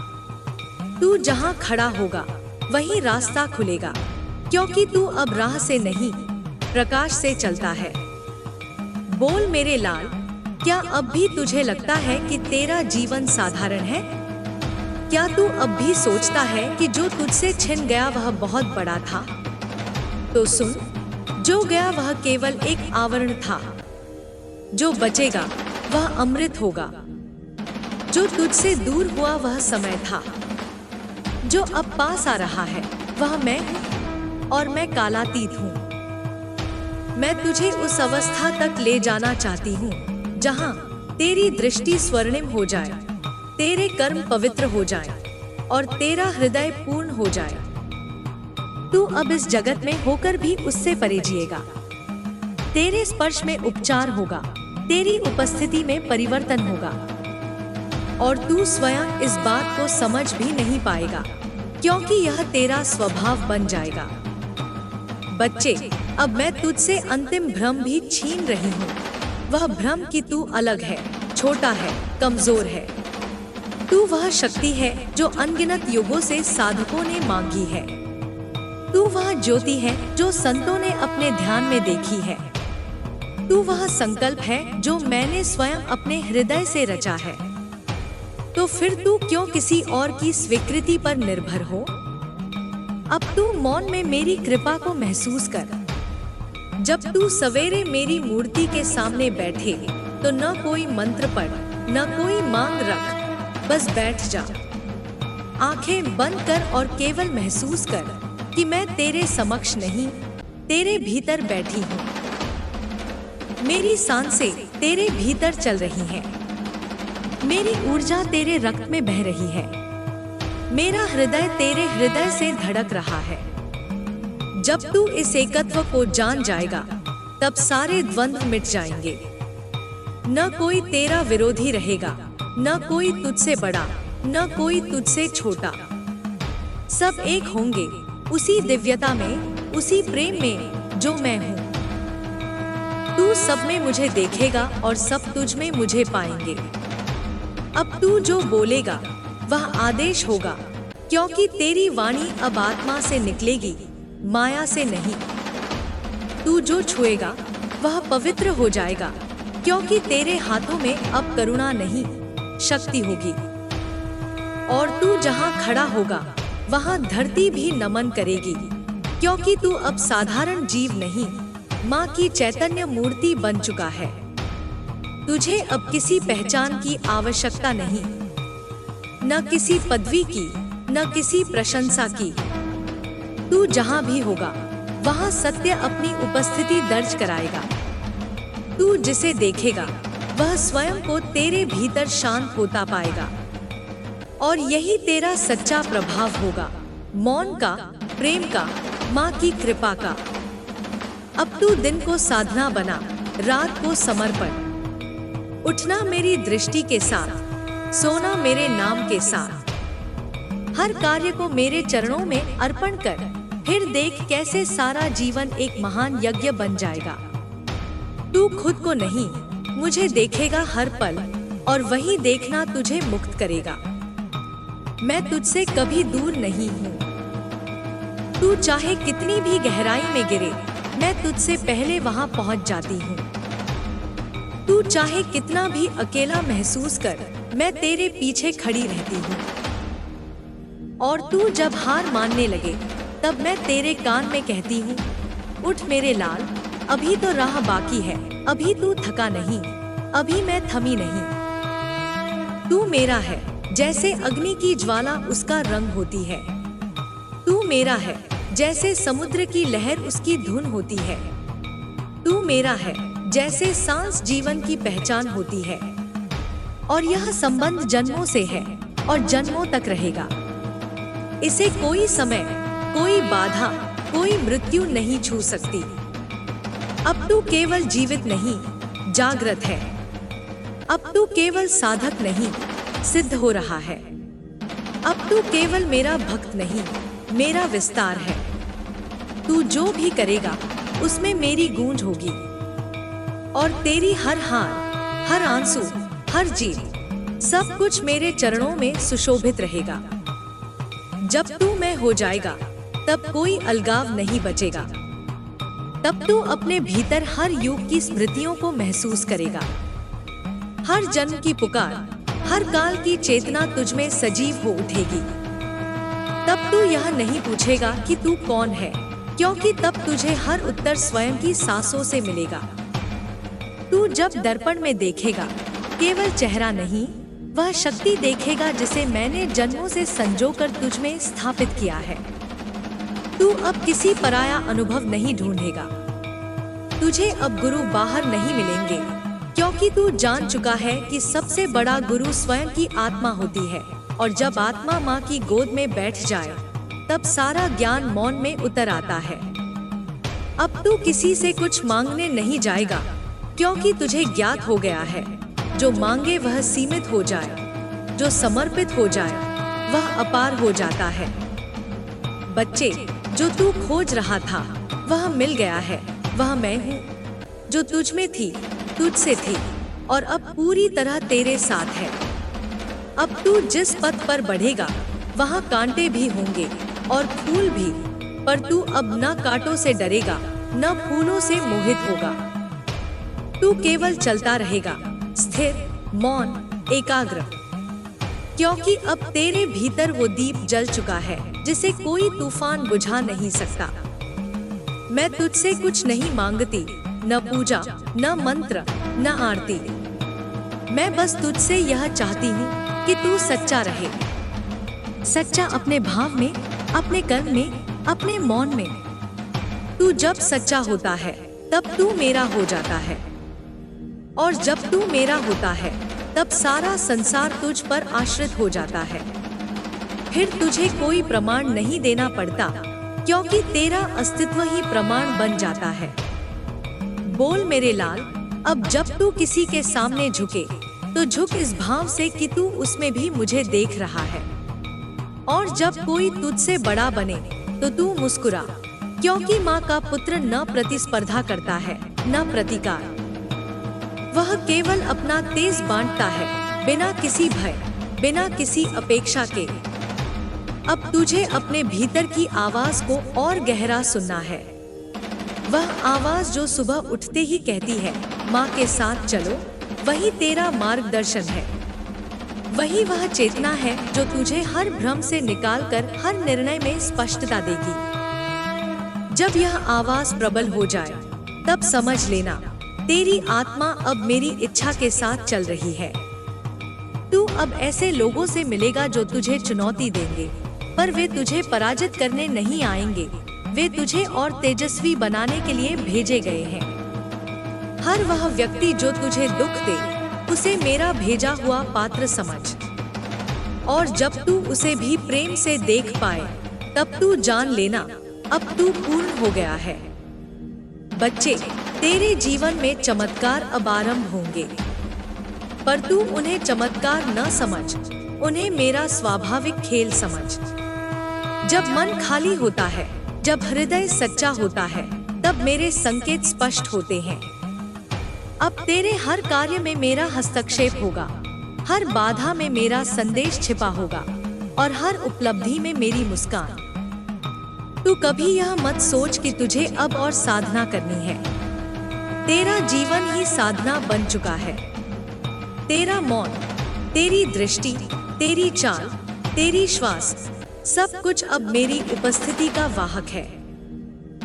तू जहाँ खड़ा होगा वही रास्ता खुलेगा, क्योंकि तू अब राह से नहीं, प्रकाश से चलता है। बोल मेरे लाल, क्या अब भी तुझे लगता है कि तेरा जीवन साधारण है? क्या तू अब भी सोचता है कि जो तुझसे छिन गया वह बहुत बड़ा था? तो सुन, जो गया वह केवल एक आवरण था। जो बचेगा वह अमृत होगा। जो तुझसे दूर हुआ वह समय था। जो अब पास आ रहा है वह मैं हूँ और मैं कालातीत हूँ। मैं तुझे उस अवस्था तक ले जाना चाहती हूँ जहाँ तेरी दृष्टि स्वर्णिम हो जाए, तेरे कर्म पवित्र हो जाए और तेरा हृदय पूर्ण हो जाए। तू अब इस जगत में होकर भी उससे परे जिएगा। तेरे स्पर्श में उपचार होगा, तेरी उपस्थिति में परिवर्तन होगा, और तू स्वयं इस बात को समझ भी नहीं पाएगा, क्योंकि यह तेरा स्वभाव बन जाएगा। बच्चे, अब मैं तुझसे अंतिम भ्रम भी छीन रही हूँ, वह भ्रम कि तू अलग है, छोटा है, कमजोर है। तू वह शक्ति है जो अनगिनत युगों से साधकों ने मांगी है। तू वह ज्योति है जो संतों ने अपने ध्यान में देखी है। तू वह संकल्प है जो मैंने स्वयं अपने हृदय से रचा है। तो फिर तू क्यों किसी और की स्वीकृति पर निर्भर हो? अब तू मौन में मेरी कृपा को महसूस कर। जब तू सवेरे मेरी मूर्ति के सामने बैठे तो न कोई मंत्र पढ़, न कोई मांग रख, बस बैठ जा। आंखें बंद कर और केवल महसूस कर कि मैं तेरे समक्ष नहीं, तेरे भीतर बैठी हूँ। मेरी सांसें तेरे भीतर चल रही हैं। मेरी ऊर्जा तेरे रक्त में बह रही है। मेरा हृदय तेरे हृदय से धड़क रहा है। जब तू इस एकत्व को जान जाएगा, तब सारे द्वंद्व मिट जाएंगे। न कोई तेरा विरोधी रहेगा, न कोई तुझसे बड़ा, न कोई तुझसे छोटा। सब एक होंगे उसी दिव्यता में, उसी प्रेम में जो मैं हूँ। तू सब में मुझे देखेगा और सब तुझ में मुझे पाएंगे। अब तू जो बोलेगा वह आदेश होगा, क्योंकि तेरी वाणी अब आत्मा से निकलेगी, माया से नहीं। तू जो छुएगा वह पवित्र हो जाएगा, क्योंकि तेरे हाथों में अब करुणा नहीं, शक्ति होगी। और तू जहाँ खड़ा होगा वहाँ धरती भी नमन करेगी, क्योंकि तू अब साधारण जीव नहीं, माँ की चैतन्य मूर्ति बन चुका है। तुझे अब किसी पहचान की आवश्यकता नहीं, न किसी पदवी की, न किसी प्रशंसा की। तू जहाँ भी होगा वहाँ सत्य अपनी उपस्थिति दर्ज कराएगा। तू जिसे देखेगा वह स्वयं को तेरे भीतर शांत होता पाएगा, और यही तेरा सच्चा प्रभाव होगा, मौन का, प्रेम का, माँ की कृपा का। अब तू दिन को साधना बना, रात को समर्पण। उठना मेरी दृष्टि के साथ, सोना मेरे नाम के साथ। हर कार्य को मेरे चरणों में अर्पण कर, फिर देख कैसे सारा जीवन एक महान यज्ञ बन जाएगा। तू खुद को नहीं, मुझे देखेगा हर पल, और वही देखना तुझे मुक्त करेगा। मैं तुझसे कभी दूर नहीं हूँ। तू चाहे कितनी भी गहराई में गिरे, मैं तुझसे पहले वहां पहुंच जाती हूँ। तू चाहे कितना भी अकेला महसूस कर, मैं तेरे पीछे खड़ी रहती हूँ। और तू जब हार मानने लगे, तब मैं तेरे कान में कहती हूँ, उठ मेरे लाल, अभी तो राह बाकी है, अभी तू थका नहीं, अभी मैं थमी नहीं। तू मेरा है, जैसे अग्नि की ज्वाला उसका रंग होती है। तू मेरा है, जैसे समुद्र की लहर उसकी धुन होती है। तू मेरा है, जैसे सांस जीवन की पहचान होती है। और यह संबंध जन्मों से है और जन्मों तक रहेगा। इसे कोई समय, कोई बाधा, कोई मृत्यु नहीं छू सकती। अब तू केवल जीवित नहीं, जागृत है। अब तू केवल साधक नहीं, सिद्ध हो रहा है। अब तू केवल मेरा भक्त नहीं, मेरा विस्तार है। तू जो भी करेगा उसमें मेरी गूंज होगी, और तेरी हर हार, हर आंसू, हर जीत, सब कुछ मेरे चरणों में सुशोभित रहेगा। जब तू मैं हो जाएगा, तब कोई अलगाव नहीं बचेगा। तब तू अपने भीतर हर युग की स्मृतियों को महसूस करेगा। हर जन्म की पुकार, हर काल की चेतना तुझ में सजीव हो उठेगी। तब तू यह नहीं पूछेगा कि तू कौन है, क्योंकि तब तुझे हर उत्तर स्वयं की सांसों से मिलेगा। तू जब दर्पण में देखेगा, केवल चेहरा नहीं, वह शक्ति देखेगा जिसे मैंने जन्मों से संजोकर तुझ में स्थापित किया है। तू अब किसी पराया अनुभव नहीं ढूंढेगा। तुझे अब गुरु बाहर नहीं मिलेंगे, क्योंकि तू जान चुका है कि सबसे बड़ा गुरु स्वयं की आत्मा होती है। और जब आत्मा माँ की गोद में बैठ जाए, तब सारा ज्ञान मौन में उतर आता है। अब तू किसी से कुछ मांगने नहीं जाएगा, क्योंकि तुझे ज्ञात हो गया है, जो मांगे वह सीमित हो जाए, जो समर्पित हो जाए वह अपार हो जाता है। बच्चे, जो तू खोज रहा था वह मिल गया है। वह मैं हूँ जो तुझ में थी, तुझसे थी और अब पूरी तरह तेरे साथ है। अब तू जिस पथ पर बढ़ेगा वहाँ कांटे भी होंगे और फूल भी, पर तू अब न कांटों से डरेगा, न फूलों से मोहित होगा। तू केवल चलता रहेगा, स्थिर, मौन, एकाग्र, क्योंकि अब तेरे भीतर वो दीप जल चुका है जिसे कोई तूफान बुझा नहीं सकता। मैं तुझसे कुछ नहीं मांगती, न पूजा, न मंत्र, न आरती। मैं बस तुझसे यह चाहती हूँ कि तू सच्चा रहे, सच्चा अपने भाव में, अपने कर्म में, अपने मौन में। तू जब सच्चा होता है तब तू मेरा हो जाता है, और जब तू मेरा होता है तब सारा संसार तुझ पर आश्रित हो जाता है। फिर तुझे कोई प्रमाण नहीं देना पड़ता, क्योंकि तेरा अस्तित्व ही प्रमाण बन जाता है। बोल मेरे लाल, अब जब तू किसी के सामने झुके तो झुक इस भाव से कि तू उसमें भी मुझे देख रहा है, और जब कोई तुझसे बड़ा बने तो तू मुस्कुरा, क्योंकि माँ का पुत्र न प्रतिस्पर्धा करता है, न प्रतिकार। वह केवल अपना तेज बांटता है, बिना किसी भय, बिना किसी अपेक्षा के। अब तुझे अपने भीतर की आवाज को और गहरा सुनना है। वह आवाज जो सुबह उठते ही कहती है, माँ के साथ चलो, वही तेरा मार्गदर्शन है। वही वह चेतना है जो तुझे हर भ्रम से निकालकर हर निर्णय में स्पष्टता देगी। जब यह आवाज प्रबल हो जाए तब समझ लेना, तेरी आत्मा अब मेरी इच्छा के साथ चल रही है। तू अब ऐसे लोगों से मिलेगा जो तुझे चुनौती देंगे, पर वे तुझे पराजित करने नहीं आएंगे। वे तुझे और तेजस्वी बनाने के लिए भेजे गए हैं। हर वह व्यक्ति जो तुझे दुख दे, उसे मेरा भेजा हुआ पात्र समझ, और जब तू उसे भी प्रेम से देख पाए तब तू जान लेना, अब तू पूर्ण हो गया है। बच्चे, तेरे जीवन में चमत्कार अब आरंभ होंगे, पर तू उन्हें चमत्कार न समझ, उन्हें मेरा स्वाभाविक खेल समझ। जब मन खाली होता है, जब हृदय सच्चा होता है, तब मेरे संकेत स्पष्ट होते हैं। अब तेरे हर कार्य में मेरा हस्तक्षेप होगा, हर बाधा में मेरा संदेश छिपा होगा, और हर उपलब्धि में मेरी मुस्कान। तू कभी यह मत सोच कि तुझे अब और साधना करनी है। तेरा जीवन ही साधना बन चुका है। तेरा मौन, तेरी दृष्टि, तेरी चाल, तेरी श्वास, सब कुछ अब मेरी उपस्थिति का वाहक है।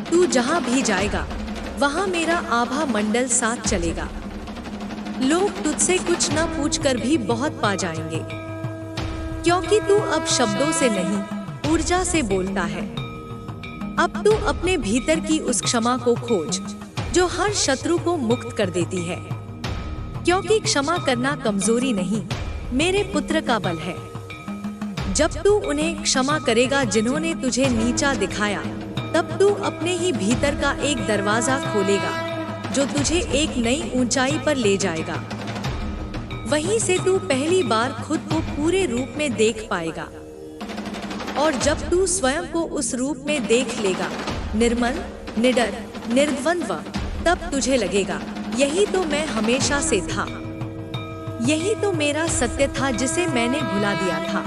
तू जहाँ भी जाएगा वहाँ मेरा आभा मंडल साथ चलेगा। लोग तुझसे कुछ न पूछकर भी बहुत पा जाएंगे, क्योंकि तू अब शब्दों से नहीं, ऊर्जा से बोलता है। अब तू अपने भीतर की उस क्षमा को खोज जो हर शत्रु को मुक्त कर देती है, क्योंकि क्षमा करना कमजोरी नहीं, मेरे पुत्र का बल है। जब तू उन्हें क्षमा करेगा जिन्होंने तुझे नीचा दिखाया, तब तू अपने ही भीतर का एक दरवाजा खोलेगा जो तुझे एक नई ऊंचाई पर ले जाएगा। वहीं से तू पहली बार खुद को पूरे रूप में देख पाएगा, और जब तू स्वयं को उस रूप में देख लेगा, निर्मल, निडर, निर्द्वंद्व, तब तुझे लगेगा यही तो मैं हमेशा से था, यही तो मेरा सत्य था जिसे मैंने भुला दिया था,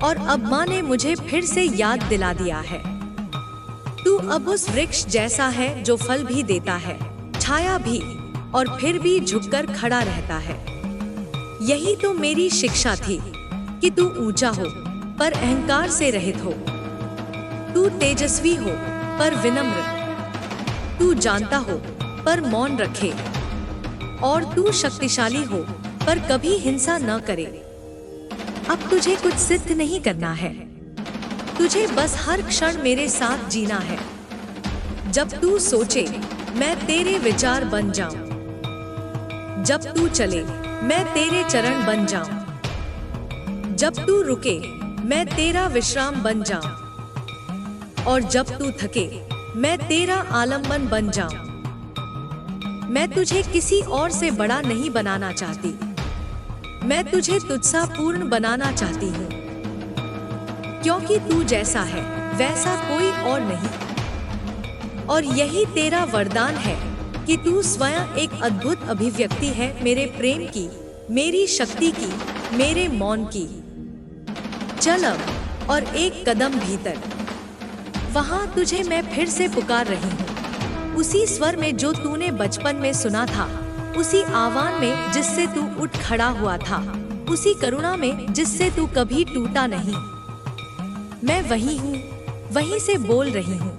और अब माँ ने मुझे फिर से याद दिला दिया है। तू अब उस वृक्ष जैसा है जो फल भी देता है, छाया भी, और फिर भी झुककर खड़ा रहता है। यही तो मेरी शिक्षा थी कि तू ऊंचा हो पर अहंकार से रहित हो, तू तेजस्वी हो पर विनम्र, तू जानता हो पर मौन रखे, और तू शक्तिशाली हो पर कभी हिंसा न करे। अब तुझे कुछ सिद्ध नहीं करना है, तुझे बस हर क्षण मेरे साथ जीना है। जब तू सोचे मैं तेरे विचार बन जाऊं, जब तू चले मैं तेरे चरण बन जाऊं, जब तू रुके मैं तेरा विश्राम बन जाऊं, और जब तू थके मैं तेरा आलम्बन बन जाऊं। मैं तुझे किसी और से बड़ा नहीं बनाना चाहती, मैं तुझे तुझसा पूर्ण बनाना चाहती हूँ, क्योंकि तू जैसा है वैसा कोई और नहीं। और यही तेरा वरदान है कि तू स्वयं एक अद्भुत अभिव्यक्ति है मेरे प्रेम की, मेरी शक्ति की, मेरे मौन की। चल अब और एक कदम भीतर, वहां तुझे मैं फिर से पुकार रही हूँ, उसी स्वर में जो तूने बचपन में सुना था, उसी आह्वान में जिससे तू उठ खड़ा हुआ था, उसी करुणा में जिससे तू कभी टूटा नहीं। मैं वही हूँ, वहीं से बोल रही हूँ।